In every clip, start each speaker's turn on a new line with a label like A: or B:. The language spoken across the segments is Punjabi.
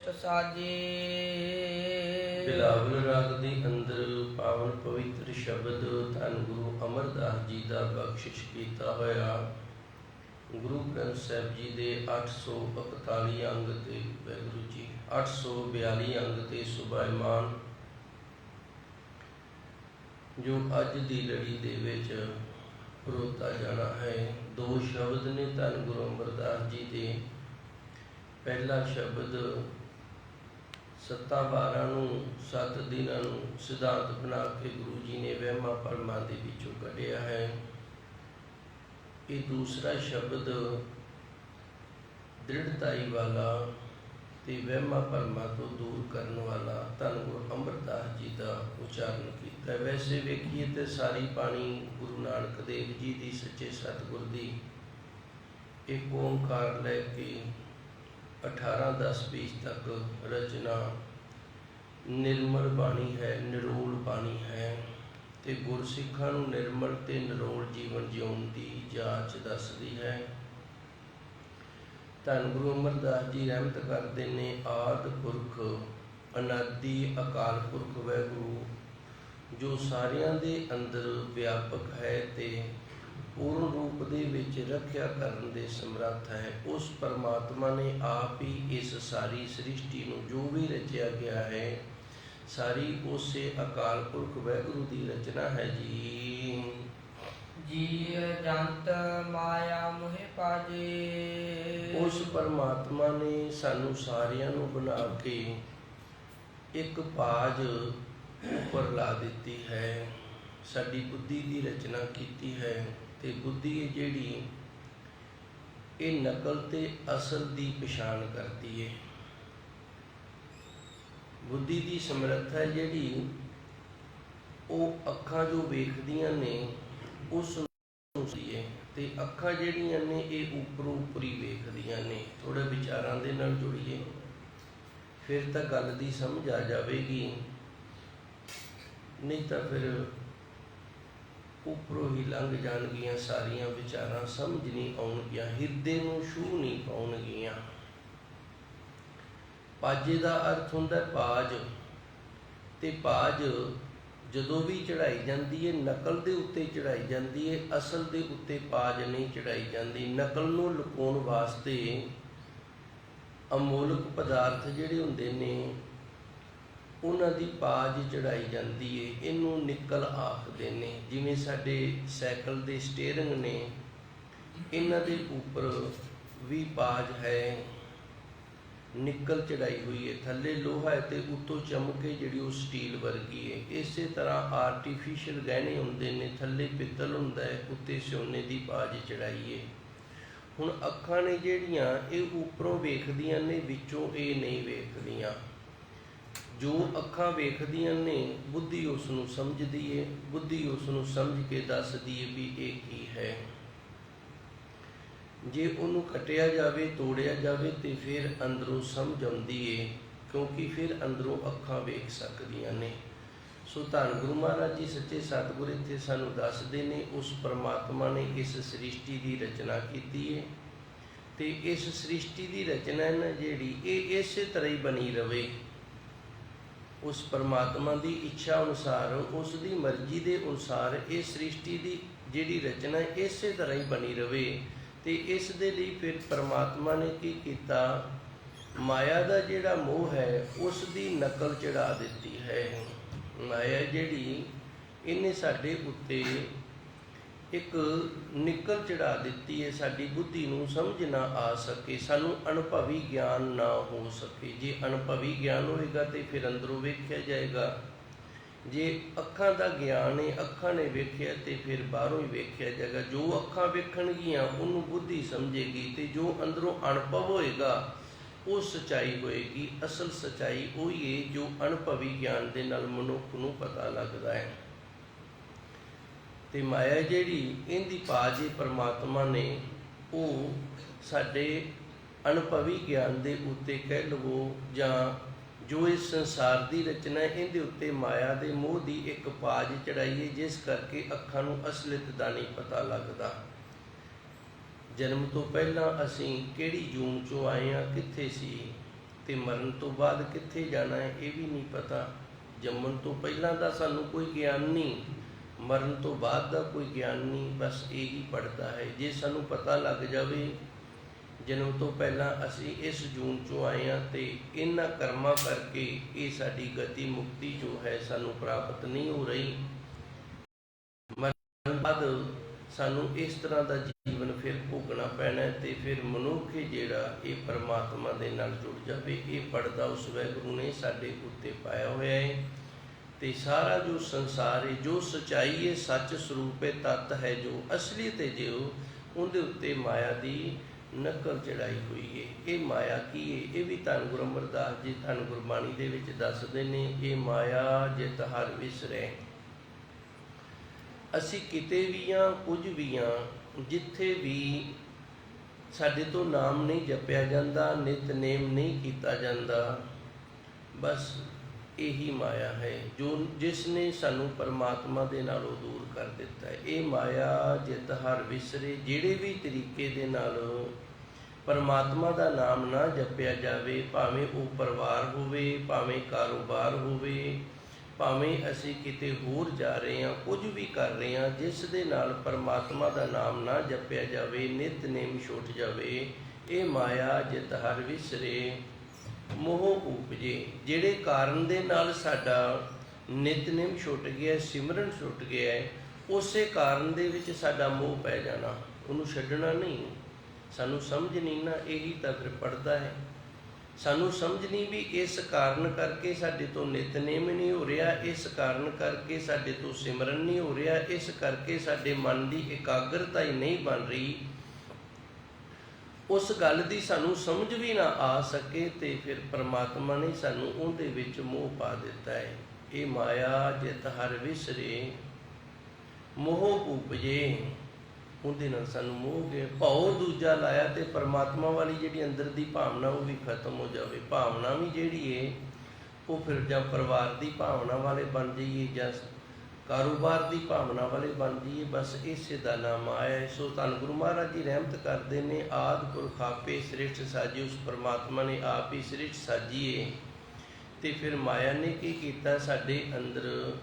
A: साजे
B: बिलावल राग ਦੇ ਅੰਦਰ ਪਾਵਨ ਪਵਿੱਤਰ ਸ਼ਬਦ ਧੰਨ ਗੁਰੂ ਅਮਰਦਾਸ ਜੀ ਦਾ ਬਖਸ਼ਿਸ਼ ਕੀਤਾ ਹੋਇਆ ਗੁਰੂ ਗ੍ਰੰਥ ਸਾਹਿਬ ਜੀ ਦੇ 841 ਅੰਗ ਤੇ ਵਾਹਿਗੁਰੂ ਜੀ 842 ਅੰਗ ਤੇ ਸੁਭਾਇਮਾਨ ਜੋ ਅੱਜ ਦੀ ਲੜੀ ਦੇ ਵਿੱਚ ਪਰੋਤਾ ਜਾਣਾ ਹੈ। ਦੋ ਸ਼ਬਦ ਨੇ ਧੰਨ ਗੁਰੂ ਅਮਰਦਾਸ ਜੀ ਦੇ। ਪਹਿਲਾ ਸ਼ਬਦ 7/12 ਨੂੰ 7 ਦਿਨਾਂ ਨੂੰ ਸਿਧਾਂਤ ਬਣਾ ਕੇ ਗੁਰੂ ਜੀ ਨੇ ਵਹਿਮਾਂ ਭਰਮਾਂ ਦੇ ਵਿੱਚੋਂ ਕੱਢਿਆ ਹੈ। ਇਹ ਦੂਸਰਾ ਸ਼ਬਦ ਦ੍ਰਿੜਤਾਈ ਵਾਲਾ ਤੇ ਵਹਿਮਾਂ ਭਰਮਾਂ ਤੋਂ ਦੂਰ ਕਰਨ ਵਾਲਾ ਧੰਨ ਗੁਰੂ ਅਮਰਦਾਸ ਜੀ ਦਾ ਉਚਾਰਨ ਕੀਤਾ। ਵੈਸੇ ਵੇਖੀਏ ਤੇ ਸਾਰੀ ਬਾਣੀ ਗੁਰੂ ਨਾਨਕ ਦੇਵ ਜੀ ਦੀ ਸੱਚੇ ਸਤਿਗੁਰ ਦੀ ਇੱਕ ਓਂਕਾਰ ਲੈ ਕੇ 18-10-20 ਤੱਕ ਰਚਨਾ ਨਿਰਮਲ ਬਾਣੀ ਹੈ, ਨਿਰੋਲ ਬਾਣੀ ਹੈ ਤੇ ਗੁਰਸਿੱਖਾਂ ਨੂੰ ਨਿਰਮਲ ਤੇ ਨਿਰੋਲ ਜੀਵਨ ਜਿਉਣ ਦੀ ਜਾਂਚ ਦੱਸਦੀ ਹੈ। ਧੰਨ ਗੁਰੂ ਅਮਰਦਾਸ ਜੀ ਰਹਿਮਤ ਕਰਦੇ ਨੇ ਆਦਿ ਪੁਰਖ ਅਨਾਦਿ ਅਕਾਲ ਪੁਰਖ ਵਾਹਿਗੁਰੂ ਜੋ ਸਾਰਿਆਂ ਦੇ ਅੰਦਰ ਵਿਆਪਕ ਹੈ ਤੇ ਪੂਰਨ ਰੂਪ ਦੇ ਵਿੱਚ ਰੱਖਿਆ ਕਰਨ ਦੇ ਸਮਰੱਥ ਹੈ। ਉਸ ਪਰਮਾਤਮਾ ਨੇ ਆਪ ਹੀ ਇਸ ਸਾਰੀ ਸ੍ਰਿਸ਼ਟੀ ਨੂੰ ਜੋ ਵੀ ਰਚਿਆ ਗਿਆ ਹੈ ਸਾਰੀ ਉਸੇ ਅਕਾਲ ਪੁਰਖ ਵਾਹਿਗੁਰੂ ਦੀ ਰਚਨਾ ਹੈ ਜੀ।
A: ਜੀ ਜੰਤ ਮਾਇਆ ਮੋਹਿ ਪਾਜੇ।
B: ਉਸ ਪਰਮਾਤਮਾ ਨੇ ਸਾਨੂੰ ਸਾਰਿਆਂ ਨੂੰ ਬਣਾ ਕੇ ਇੱਕ ਪਾਜ ਉੱਪਰ ਲਾ ਦਿੱਤੀ ਹੈ। ਸਾਡੀ ਬੁੱਧੀ ਦੀ ਰਚਨਾ ਕੀਤੀ ਹੈ ਤੇ ਬੁੱਧੀ ਹੈ ਜਿਹੜੀ ਇਹ ਨਕਲ ਤੇ ਅਸਲ ਦੀ ਪਛਾਣ ਕਰਦੀ ਹੈ। ਬੁੱਧੀ ਦੀ ਸਮਰੱਥਾ ਜਿਹੜੀ ਉਹ ਅੱਖਾਂ ਜੋ ਵੇਖਦੀਆਂ ਨੇ ਉਸ ਨੂੰ ਹੈ ਤੇ ਅੱਖਾਂ ਜਿਹੜੀਆਂ ਨੇ ਇਹ ਉੱਪਰੋਂ ਉੱਪਰੀ ਵੇਖਦੀਆਂ ਨੇ। ਥੋੜੇ ਵਿਚਾਰਾਂ ਦੇ ਨਾਲ ਜੁੜੀਏ ਫਿਰ ਤਾਂ ਗੱਲ ਦੀ ਸਮਝ ਆ ਜਾਵੇਗੀ, ਨਹੀਂ ਤਾਂ ਫਿਰ ਉੱਪਰੋਂ ਹੀ ਲੰਘ ਜਾਣਗੀਆਂ ਸਾਰੀਆਂ ਵਿਚਾਰਾਂ, ਸਮਝ ਨਹੀਂ ਆਉਣਗੀਆਂ, ਹਿਰਦੇ ਨੂੰ ਛੂਹ ਨਹੀਂ ਪਾਉਣਗੀਆਂ। ਪਾਜੇ ਦਾ ਅਰਥ ਹੁੰਦਾ ਪਾਜ ਤੇ ਪਾਜ ਜਦੋਂ ਵੀ ਚੜਾਈ ਜਾਂਦੀ ਹੈ ਨਕਲ ਦੇ ਉੱਤੇ ਚੜਾਈ ਜਾਂਦੀ ਹੈ, ਅਸਲ ਦੇ ਉੱਤੇ ਪਾਜ ਨਹੀਂ ਚੜਾਈ ਜਾਂਦੀ। ਨਕਲ ਨੂੰ ਲੁਕਾਉਣ ਵਾਸਤੇ ਅਮੋਲਕ ਪਦਾਰਥ ਜਿਹੜੇ ਹੁੰਦੇ ਨੇ ਉਹਨਾਂ ਦੀ ਪਾਜ ਚੜਾਈ ਜਾਂਦੀ ਹੈ, ਇਹਨੂੰ ਨਿਕਲ ਆਖਦੇ ਨੇ। ਜਿਵੇਂ ਸਾਡੇ ਸਾਈਕਲ ਦੇ ਸਟੀਅਰਿੰਗ ਨੇ ਇਹਨਾਂ ਦੇ ਉੱਪਰ ਵੀ ਪਾਜ ਹੈ, ਨਿਕਲ ਚੜਾਈ ਹੋਈ ਹੈ, ਥੱਲੇ ਲੋਹਾ ਹੈ ਤੇ ਉੱਤੋਂ ਚਮਕੇ ਜਿਹੜੀ ਉਹ ਸਟੀਲ ਵਰਗੀ ਹੈ। ਇਸੇ ਤਰ੍ਹਾਂ ਆਰਟੀਫਿਸ਼ੀਅਲ ਗਹਿਣੇ ਹੁੰਦੇ ਨੇ, ਥੱਲੇ ਪਿੱਤਲ ਹੁੰਦਾ ਹੈ, ਉੱਤੇ ਸੋਨੇ ਦੀ ਪਾਜ ਚੜਾਈ ਹੈ। ਹੁਣ ਅੱਖਾਂ ਨੇ ਜਿਹੜੀਆਂ ਇਹ ਉੱਪਰੋਂ ਵੇਖਦੀਆਂ ਨੇ, ਵਿੱਚੋਂ ਇਹ ਨਹੀਂ ਵੇਖਦੀਆਂ। ਜੋ ਅੱਖਾਂ ਵੇਖਦੀਆਂ ਨੇ ਬੁੱਧੀ ਉਸ ਨੂੰ ਸਮਝਦੀ ਹੈ, ਬੁੱਧੀ ਉਸ ਨੂੰ ਸਮਝ ਕੇ ਦੱਸਦੀ ਹੈ ਵੀ ਇਹ ਕੀ ਹੈ। ਜੇ ਉਹਨੂੰ ਕੱਟਿਆ ਜਾਵੇ, ਤੋੜਿਆ ਜਾਵੇ ਤੇ ਫਿਰ ਅੰਦਰੋਂ ਸਮਝ ਆਉਂਦੀ ਹੈ, ਕਿਉਂਕਿ ਫਿਰ ਅੰਦਰੋਂ ਅੱਖਾਂ ਵੇਖ ਸਕਦੀਆਂ ਨੇ। ਸੋ ਧੰਨ ਗੁਰੂ ਮਹਾਰਾਜ ਜੀ ਸੱਚੇ ਸਤਿਗੁਰ ਇੱਥੇ ਸਾਨੂੰ ਦੱਸਦੇ ਨੇ ਉਸ ਪਰਮਾਤਮਾ ਨੇ ਇਸ ਸ੍ਰਿਸ਼ਟੀ ਦੀ ਰਚਨਾ ਕੀਤੀ ਹੈ ਤੇ ਇਸ ਸ੍ਰਿਸ਼ਟੀ ਦੀ ਰਚਨਾ ਨਾ ਜਿਹੜੀ ਇਹ ਇਸੇ ਤਰ੍ਹਾਂ ਹੀ ਬਣੀ ਰਵੇ। ਉਸ ਪਰਮਾਤਮਾ ਦੀ ਇੱਛਾ ਅਨੁਸਾਰ, ਉਸ ਦੀ ਮਰਜ਼ੀ ਦੇ ਅਨੁਸਾਰ ਇਹ ਸ੍ਰਿਸ਼ਟੀ ਦੀ ਜਿਹੜੀ ਰਚਨਾ ਇਸੇ ਤਰ੍ਹਾਂ ਹੀ ਬਣੀ ਰਵੇ। ਤੇ ਇਸ ਦੇ ਲਈ ਫਿਰ ਪਰਮਾਤਮਾ ਨੇ ਕੀ ਕੀਤਾ, ਮਾਇਆ ਦਾ ਜਿਹੜਾ ਮੋਹ ਹੈ ਉਸ ਦੀ ਨਕਲ ਚੜਾ ਦਿੱਤੀ ਹੈ। ਮਾਇਆ ਜਿਹੜੀ ਇਹਨੇ ਸਾਡੇ ਉੱਤੇ ਇੱਕ ਨਿਕਲ ਚੜਾ ਦਿੱਤੀ ਹੈ, ਸਾਡੀ ਬੁੱਧੀ ਨੂੰ ਸਮਝ ਨਾ ਆ ਸਕੇ, ਸਾਨੂੰ ਅਨੁਭਵੀ ਗਿਆਨ ਨਾ ਹੋ ਸਕੇ। ਜੇ ਅਨੁਭਵੀ ਗਿਆਨ ਹੋਏਗਾ ਤੇ ਫਿਰ ਅੰਦਰੋਂ ਵੇਖਿਆ ਜਾਏਗਾ। ਜੇ ਅੱਖਾਂ ਦਾ ਗਿਆਨ ਹੈ, ਅੱਖਾਂ ਨੇ ਵੇਖਿਆ ਤੇ ਫਿਰ ਬਾਹਰੋਂ ਹੀ ਵੇਖਿਆ ਜਾਏਗਾ। ਜੋ ਅੱਖਾਂ ਵੇਖਣਗੀਆਂ ਉਹਨੂੰ ਬੁੱਧੀ ਸਮਝੇਗੀ ਤੇ ਜੋ ਅੰਦਰੋਂ ਅਨੁਭਵ ਹੋਏਗਾ ਉਹ ਸੱਚਾਈ ਹੋਏਗੀ। ਅਸਲ ਸੱਚਾਈ ਉਹੀ ਹੈ ਜੋ ਅਨੁਭਵੀ ਗਿਆਨ ਦੇ ਨਾਲ ਮਨੁੱਖ ਨੂੰ ਪਤਾ ਲੱਗਦਾ ਹੈ। ਤੇ ਮਾਇਆ ਜਿਹੜੀ ਇਹਦੀ ਪਾਜ ਪਰਮਾਤਮਾ ਨੇ ਉਹ ਸਾਡੇ ਅਨੁਭਵੀ ਗਿਆਨ ਦੇ ਉੱਤੇ ਕਹਿ ਲਵੋ ਜਾਂ ਜੋ ਇਸ ਸੰਸਾਰ ਦੀ ਰਚਨਾ ਇਹਦੇ ਉੱਤੇ ਮਾਇਆ ਦੇ ਮੋਹ ਦੀ ਇੱਕ ਪਾਜ ਚੜਾਈ ਹੈ, ਜਿਸ ਕਰਕੇ ਅੱਖਾਂ ਨੂੰ ਅਸਲੀਅਤ ਦਾ ਨਹੀਂ ਪਤਾ ਲੱਗਦਾ। ਜਨਮ ਤੋਂ ਪਹਿਲਾਂ ਅਸੀਂ ਕਿਹੜੀ ਜੂਨ 'ਚੋਂ ਆਏ ਹਾਂ, ਕਿੱਥੇ ਸੀ, ਤੇ ਮਰਨ ਤੋਂ ਬਾਅਦ ਕਿੱਥੇ ਜਾਣਾ ਹੈ ਇਹ ਵੀ ਨਹੀਂ ਪਤਾ। ਜੰਮਣ ਤੋਂ ਪਹਿਲਾਂ ਦਾ ਸਾਨੂੰ ਕੋਈ ਗਿਆਨ ਨਹੀਂ, ਮਰਨ ਤੋਂ ਬਾਅਦ ਦਾ ਕੋਈ ਗਿਆਨ ਨਹੀਂ, ਬਸ ਇਹੀ ਪੜਦਾ ਹੈ। ਜੇ ਸਾਨੂੰ ਪਤਾ ਲੱਗ ਜਾਵੇ ਜਨਮ ਤੋਂ ਪਹਿਲਾਂ ਅਸੀਂ ਇਸ ਜੂਨ 'ਚੋਂ ਆਏ ਹਾਂ ਤੇ ਇਹਨਾਂ ਕਰਮਾਂ ਕਰਕੇ ਇਹ ਸਾਡੀ ਗਤੀ ਮੁਕਤੀ ਜੋ ਹੈ ਸਾਨੂੰ ਪ੍ਰਾਪਤ ਨਹੀਂ ਹੋ ਰਹੀ, ਮਰਨ ਬਾਅਦ ਸਾਨੂੰ ਇਸ ਤਰ੍ਹਾਂ ਦਾ ਜੀਵਨ ਫਿਰ ਭੋਗਣਾ ਪੈਣਾ ਤੇ ਫਿਰ ਮਨੁੱਖ ਜਿਹੜਾ ਇਹ ਪਰਮਾਤਮਾ ਦੇ ਨਾਲ ਜੁੜ ਜਾਵੇ, ਇਹ ਪੜਦਾ ਉਸ ਵਾਹਿਗੁਰੂ ਨੇ ਸਾਡੇ ਉੱਤੇ ਪਾਇਆ ਹੋਇਆ ਹੈ। ਤੇ ਸਾਰਾ ਜੋ ਸੰਸਾਰ ਹੈ, ਜੋ ਸੱਚਾਈ ਹੈ, ਸੱਚ ਸਰੂਪ ਹੈ, ਤੱਤ ਹੈ, ਜੋ ਅਸਲੀਅਤ ਹੈ, ਜੋ ਉਹਦੇ ਉੱਤੇ ਮਾਇਆ ਦੀ ਨਕਲ ਚੜਾਈ ਹੋਈ ਹੈ। ਇਹ ਮਾਇਆ ਕੀ ਹੈ? ਇਹ ਵੀ ਧੰਨ ਗੁਰੂ ਅਮਰਦਾਸ ਜੀ ਧੰਨ ਗੁਰਬਾਣੀ ਦੇ ਵਿੱਚ ਦੱਸਦੇ ਨੇ, ਇਹ ਮਾਇਆ ਜਿਤ ਹਰ ਵਿਸਰੈ। ਅਸੀਂ ਕਿਤੇ ਵੀ ਹਾਂ, ਕੁਝ ਵੀ ਹਾਂ, ਜਿੱਥੇ ਵੀ ਸਾਡੇ ਤੋਂ ਨਾਮ ਨਹੀਂ ਜਪਿਆ ਜਾਂਦਾ, ਨਿਤਨੇਮ ਨਹੀਂ ਕੀਤਾ ਜਾਂਦਾ, ਬਸ ਇਹੀ ਮਾਇਆ ਹੈ ਜਿਸ ਨੇ ਸਾਨੂੰ ਪਰਮਾਤਮਾ ਦੇ ਨਾਲੋਂ ਦੂਰ ਕਰ ਦਿੱਤਾ ਹੈ। ਇਹ ਮਾਇਆ ਜਿਤ ਹਰ ਵਿਸਰੇ, ਜਿਹੜੇ ਵੀ ਤਰੀਕੇ ਦੇ ਨਾਲ ਪਰਮਾਤਮਾ ਦਾ ਨਾਮ ਨਾ ਜਪਿਆ ਜਾਵੇ, ਭਾਵੇਂ ਉਹ ਪਰਿਵਾਰ ਹੋਵੇ, ਭਾਵੇਂ ਕਾਰੋਬਾਰ ਹੋਵੇ, ਭਾਵੇਂ ਅਸੀਂ ਕਿਤੇ ਹੋਰ ਜਾ ਰਹੇ ਹਾਂ, ਕੁਝ ਵੀ ਕਰ ਰਹੇ ਹਾਂ, ਜਿਸ ਦੇ ਨਾਲ ਪਰਮਾਤਮਾ ਦਾ ਨਾਮ ਨਾ ਜਪਿਆ ਜਾਵੇ, ਨਿਤਨੇਮ ਛੁੱਟ ਜਾਵੇ, ਇਹ ਮਾਇਆ ਜਿਤ ਹਰ ਵਿਸਰੇ ਮੋਹ ਉਪਜੇ। ਜਿਹੜੇ ਕਾਰਨ ਦੇ ਨਾਲ ਸਾਡਾ ਨਿਤਨੇਮ ਛੁੱਟ ਗਿਆ, ਸਿਮਰਨ ਛੁੱਟ ਗਿਆ, ਉਸੇ ਕਾਰਨ ਦੇ ਵਿੱਚ ਸਾਡਾ ਮੋਹ ਪੈ ਜਾਣਾ, ਉਹਨੂੰ ਛੱਡਣਾ ਨਹੀਂ। ਸਾਨੂੰ ਸਮਝ ਨਹੀਂ ਨਾ, ਇਹੀ ਤਾਂ ਫਿਰ ਪੜਦਾ ਹੈ। ਸਾਨੂੰ ਸਮਝ ਨਹੀਂ ਵੀ ਇਸ ਕਾਰਨ ਕਰਕੇ ਸਾਡੇ ਤੋਂ ਨਿਤਨੇਮ ਨਹੀਂ ਹੋ ਰਿਹਾ, ਇਸ ਕਾਰਨ ਕਰਕੇ ਸਾਡੇ ਤੋਂ ਸਿਮਰਨ ਨਹੀਂ ਹੋ ਰਿਹਾ, ਇਸ ਕਰਕੇ ਸਾਡੇ ਮਨ ਦੀ ਇਕਾਗਰਤਾ ਹੀ ਨਹੀਂ ਬਣ ਰਹੀ। ਉਸ ਗੱਲ ਦੀ ਸਾਨੂੰ ਸਮਝ ਵੀ ਨਾ ਆ ਸਕੇ ਤੇ ਫਿਰ ਪਰਮਾਤਮਾ ਨੇ ਸਾਨੂੰ ਉਹਦੇ ਵਿੱਚ ਮੋਹ ਪਾ ਦਿੱਤਾ ਹੈ। ਇਹ ਮਾਇਆ ਜਿਤ ਹਰ ਵਿਸਰੇ ਮੋਹ ਉਪਜੇ, ਉਹਦੇ ਨਾਲ ਸਾਨੂੰ ਮੋਹ ਗਿਆ। ਭਾਉ ਦੂਜਾ ਲਾਇਆ ਤੇ ਪਰਮਾਤਮਾ ਵਾਲੀ ਜਿਹੜੀ ਅੰਦਰ ਦੀ ਭਾਵਨਾ ਉਹ ਵੀ ਖਤਮ ਹੋ ਜਾਵੇ। ਭਾਵਨਾ ਵੀ ਜਿਹੜੀ ਹੈ ਉਹ ਫਿਰ ਜਾਂ ਪਰਿਵਾਰ ਦੀ ਭਾਵਨਾ ਵਾਲੇ ਬਣ ਜਾਈਏ ਜਾਂ ਕਾਰੋਬਾਰ ਦੀ ਭਾਵਨਾ ਵਾਲੇ ਬਣ ਜਾਈਏ, ਬਸ ਇਸੇ ਦਾ ਨਾਮ ਆਇਆ। ਸੋ ਧੰਨ ਗੁਰੂ ਮਹਾਰਾਜ ਜੀ ਰਹਿਮਤ ਕਰਦੇ ਨੇ, ਆਦਿ ਪੁਰਖ ਆਪੇ ਸ੍ਰਿਸ਼ਟ ਸਾਜੀ, ਉਸ ਪਰਮਾਤਮਾ ਨੇ ਆਪ ਹੀ ਸ੍ਰਿਸ਼ਟ ਸਾਜੀਏ। ਤੇ ਫਿਰ ਮਾਇਆ ਨੇ ਕੀ ਕੀਤਾ, ਸਾਡੇ ਅੰਦਰ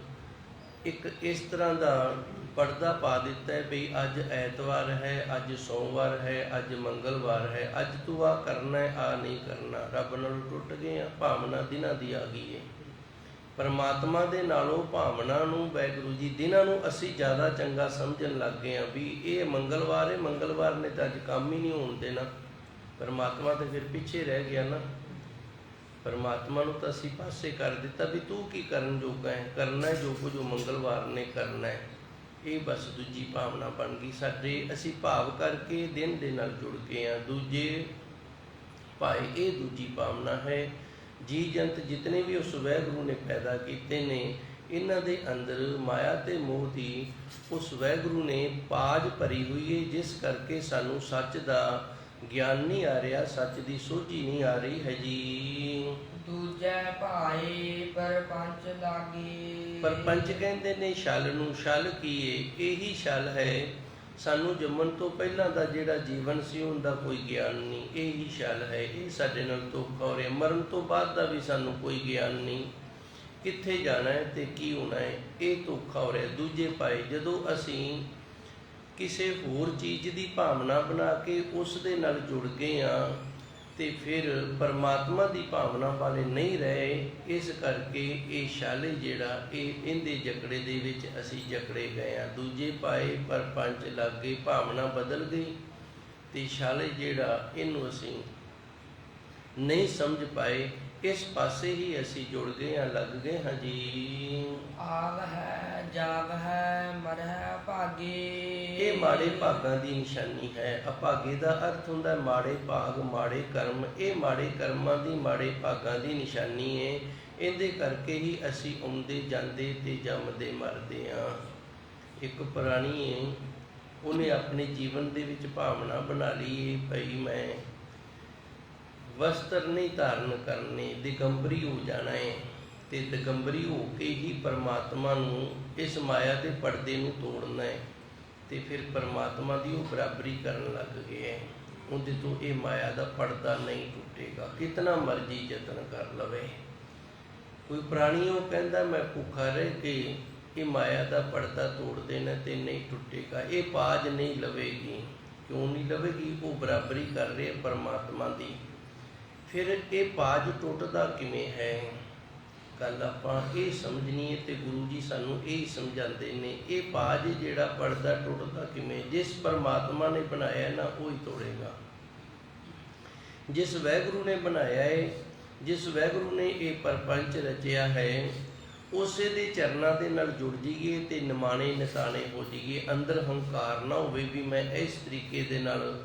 B: ਇੱਕ ਇਸ ਤਰ੍ਹਾਂ ਦਾ ਪਰਦਾ ਪਾ ਦਿੱਤਾ ਹੈ ਵੀ ਅੱਜ ਐਤਵਾਰ ਹੈ, ਅੱਜ ਸੋਮਵਾਰ ਹੈ, ਅੱਜ ਮੰਗਲਵਾਰ ਹੈ, ਅੱਜ ਤੂੰ ਆਹ ਕਰਨਾ ਹੈ, ਆਹ ਨਹੀਂ ਕਰਨਾ। ਰੱਬ ਨਾਲੋਂ ਟੁੱਟ ਗਏ ਆ, ਭਾਵਨਾ ਦਿਨਾਂ ਦੀ ਆ ਗਈ ਹੈ। ਪਰਮਾਤਮਾ ਦੇ ਨਾਲੋਂ ਭਾਵਨਾ ਨੂੰ, ਵਾਹਿਗੁਰੂ ਜੀ ਦਿਨਾਂ ਨੂੰ ਅਸੀਂ ਜ਼ਿਆਦਾ ਚੰਗਾ ਸਮਝਣ ਲੱਗ ਗਏ ਹਾਂ ਵੀ ਇਹ ਮੰਗਲਵਾਰ ਹੈ, ਮੰਗਲਵਾਰ ਨੇ ਤਾਂ ਅੱਜ ਕੰਮ ਹੀ ਨਹੀਂ ਹੋਣ ਦੇਣਾ। ਪਰਮਾਤਮਾ ਤਾਂ ਫਿਰ ਪਿੱਛੇ ਰਹਿ ਗਿਆ ਨਾ। ਪਰਮਾਤਮਾ ਨੂੰ ਤਾਂ ਅਸੀਂ ਪਾਸੇ ਕਰ ਦਿੱਤਾ ਵੀ ਤੂੰ ਕੀ ਕਰਨ ਜੋਗਾ ਹੈ, ਕਰਨਾ ਹੈ ਜੋ ਕੁਝ ਮੰਗਲਵਾਰ ਨੇ ਕਰਨਾ ਹੈ। ਇਹ ਬਸ ਦੂਜੀ ਭਾਵਨਾ ਬਣ ਗਈ ਸਾਡੇ। ਅਸੀਂ ਭਾਵ ਕਰਕੇ ਦਿਨ ਦੇ ਨਾਲ ਜੁੜ ਗਏ ਹਾਂ, ਦੂਜੇ ਭਾਈ ਇਹ ਦੂਜੀ ਭਾਵਨਾ ਹੈ। ਜੀ ਜੰਤ ਜਿਤਨੇ ਵੀ ਉਸ ਵਾਹਿਗੁਰੂ ਨੇ ਪੈਦਾ ਕੀਤੇ ਨੇ, ਇਹਨਾਂ ਦੇ ਅੰਦਰ ਮਾਇਆ ਤੇ ਮੋਹ ਦੀ ਉਸ ਵਾਹਿਗੁਰੂ ਨੇ ਪਾਜ ਭਰੀ ਹੋਈ ਹੈ, ਜਿਸ ਕਰਕੇ ਸਾਨੂੰ ਸੱਚ ਦਾ ਗਿਆਨ ਨਹੀਂ ਆ ਰਿਹਾ, ਸੱਚ ਦੀ ਸੋਝੀ ਨਹੀਂ ਆ ਰਹੀ ਹੈ ਜੀ।
A: ਦੂਜੇ ਭਾਏ ਪਰਪੰਚ ਲਾਗੇ।
B: ਪਰਪੰਚ ਕਹਿੰਦੇ ਨੇ ਛਲ ਨੂੰ। ਛਲ ਕੀ ਹੈ? ਇਹੀ ਛਲ ਹੈ ਸਾਨੂੰ ਜੰਮਣ ਤੋਂ ਪਹਿਲਾਂ ਦਾ ਜਿਹੜਾ ਜੀਵਨ ਸੀ ਉਹਦਾ ਕੋਈ ਗਿਆਨ ਨਹੀਂ, ਇਹੀ ਛਲ ਹੈ। ਇਹ ਸਾਡੇ ਨਾਲ ਧੋਖਾ ਹੋ ਰਿਹਾ। ਮਰਨ ਤੋਂ ਬਾਅਦ ਦਾ ਵੀ ਸਾਨੂੰ ਕੋਈ ਗਿਆਨ ਨਹੀਂ, ਕਿੱਥੇ ਜਾਣਾ ਹੈ ਤੇ ਕੀ ਹੋਣਾ ਹੈ, ਇਹ ਧੋਖਾ ਹੋ ਰਿਹਾ। ਦੂਜੇ ਪਾਏ ਜਦੋਂ ਅਸੀਂ ਕਿਸੇ ਹੋਰ ਚੀਜ਼ ਦੀ ਭਾਵਨਾ ਬਣਾ ਕੇ ਉਸ ਦੇ ਨਾਲ ਜੁੜ ਗਏ ਹਾਂ ਤੇ ਫਿਰ ਪਰਮਾਤਮਾ ਦੀ ਭਾਵਨਾ ਵਾਲੇ ਨਹੀਂ ਰਹੇ, ਇਸ ਕਰਕੇ ਇਹ ਛਲ ਜਿਹੜਾ ਇਹਦੇ ਜਕੜੇ ਦੇ ਵਿੱਚ ਅਸੀਂ ਜਕੜੇ ਗਏ ਹਾਂ। ਦੂਜੇ ਪਾਏ ਪਰਪੰਚ ਲੱਗ ਗਏ, ਭਾਵਨਾ ਬਦਲ ਗਈ ਤੇ ਛਲ ਜਿਹੜਾ ਇਹਨੂੰ ਅਸੀਂ ਨਹੀਂ ਸਮਝ ਪਾਏ, ਇਸ ਪਾਸੇ ਹੀ ਅਸੀਂ ਜੁੜ ਗਏ ਹਾਂ, ਲੱਗ ਗਏ ਹਾਂ ਜੀ।
A: ਆਗ ਹੈ ਜਾਗ ਹੈ ਮਰਹਿ ਭਾਗੇ।
B: ਇਹ ਮਾੜੇ ਭਾਗਾਂ ਦੀ ਨਿਸ਼ਾਨੀ ਹੈ। ਅਭਾਗੇ ਦਾ ਅਰਥ ਹੁੰਦਾ ਮਾੜੇ ਭਾਗ, ਮਾੜੇ ਕਰਮ। ਇਹ ਮਾੜੇ ਕਰਮਾਂ ਦੀ, ਮਾੜੇ ਭਾਗਾਂ ਦੀ ਨਿਸ਼ਾਨੀ ਹੈ। ਇਹਦੇ ਕਰਕੇ ਹੀ ਅਸੀਂ ਆਉਂਦੇ ਜਾਂਦੇ ਤੇ ਜੰਮਦੇ ਮਰਦੇ ਹਾਂ। ਇੱਕ ਪੁਰਾਣੀ ਹੈ, ਉਹਨੇ ਆਪਣੇ ਜੀਵਨ ਦੇ ਵਿੱਚ ਭਾਵਨਾ ਬਣਾ ਲਈ ਭਈ ਮੈਂ ਵਸਤਰ ਨਹੀਂ ਧਾਰਨ ਕਰਨੇ, ਦਿਗੰਬਰੀ ਹੋ ਜਾਣਾ ਹੈ ਤੇ ਦਿਗੰਬਰੀ ਹੋ ਕੇ ਹੀ ਪਰਮਾਤਮਾ ਨੂੰ, ਇਸ ਮਾਇਆ ਦੇ ਪਰਦੇ ਨੂੰ ਤੋੜਨਾ ਹੈ ਤੇ ਫਿਰ ਪਰਮਾਤਮਾ ਦੀ ਉਹ ਬਰਾਬਰੀ ਕਰਨ ਲੱਗ ਗਏ ਹੈ। ਉਹਦੇ ਤੋਂ ਇਹ ਮਾਇਆ ਦਾ ਪਰਦਾ ਨਹੀਂ ਟੁੱਟੇਗਾ, ਕਿਤਨਾ ਮਰਜ਼ੀ ਯਤਨ ਕਰ ਲਵੇ। ਕੋਈ ਪ੍ਰਾਣੀ ਉਹ ਕਹਿੰਦਾ ਮੈਂ ਭੁੱਖਾ ਰਹਿ ਕੇ ਇਹ ਮਾਇਆ ਦਾ ਪਰਦਾ ਤੋੜ ਦੇਣਾ ਤੇ ਨਹੀਂ ਟੁੱਟੇਗਾ, ਇਹ ਪਾਜ ਨਹੀਂ ਲਵੇਗੀ। ਕਿਉਂ ਨਹੀਂ ਲਵੇਗੀ? ਉਹ ਬਰਾਬਰੀ ਕਰ ਰਿਹਾ ਪਰਮਾਤਮਾ ਦੀ। ਫਿਰ ਇਹ ਪਾਜ ਟੁੱਟਦਾ ਕਿਵੇਂ ਹੈ? ਗੱਲ ਆਪਾਂ ਇਹ ਸਮਝਣੀ ਹੈ ਤੇ ਗੁਰੂ ਜੀ ਸਾਨੂੰ ਇਹ ਸਮਝਾਉਂਦੇ ਨੇ, ਇਹ ਪਾਜ ਜਿਹੜਾ ਪਰਦਾ ਟੁੱਟਦਾ ਕਿਵੇਂ? ਜਿਸ ਪਰਮਾਤਮਾ ਨੇ ਬਣਾਇਆ ਨਾ ਉਹ ਹੀ ਤੋੜੇਗਾ। ਜਿਸ ਵਾਹਿਗੁਰੂ ਨੇ ਬਣਾਇਆ ਹੈ, ਜਿਸ ਵਾਹਿਗੁਰੂ ਨੇ ਇਹ ਪ੍ਰਪੰਚ ਰਚਿਆ ਹੈ, ਉਸੇ ਦੇ ਚਰਨਾਂ ਦੇ ਨਾਲ ਜੁੜ ਜਾਈਏ ਤੇ ਨਿਮਾਣੇ ਨਿਤਾਣੇ ਹੋ ਜਾਈਏ। ਅੰਦਰ ਹੰਕਾਰ ਨਾ ਹੋਵੇ ਵੀ ਮੈਂ ਇਸ ਤਰੀਕੇ ਦੇ ਨਾਲ।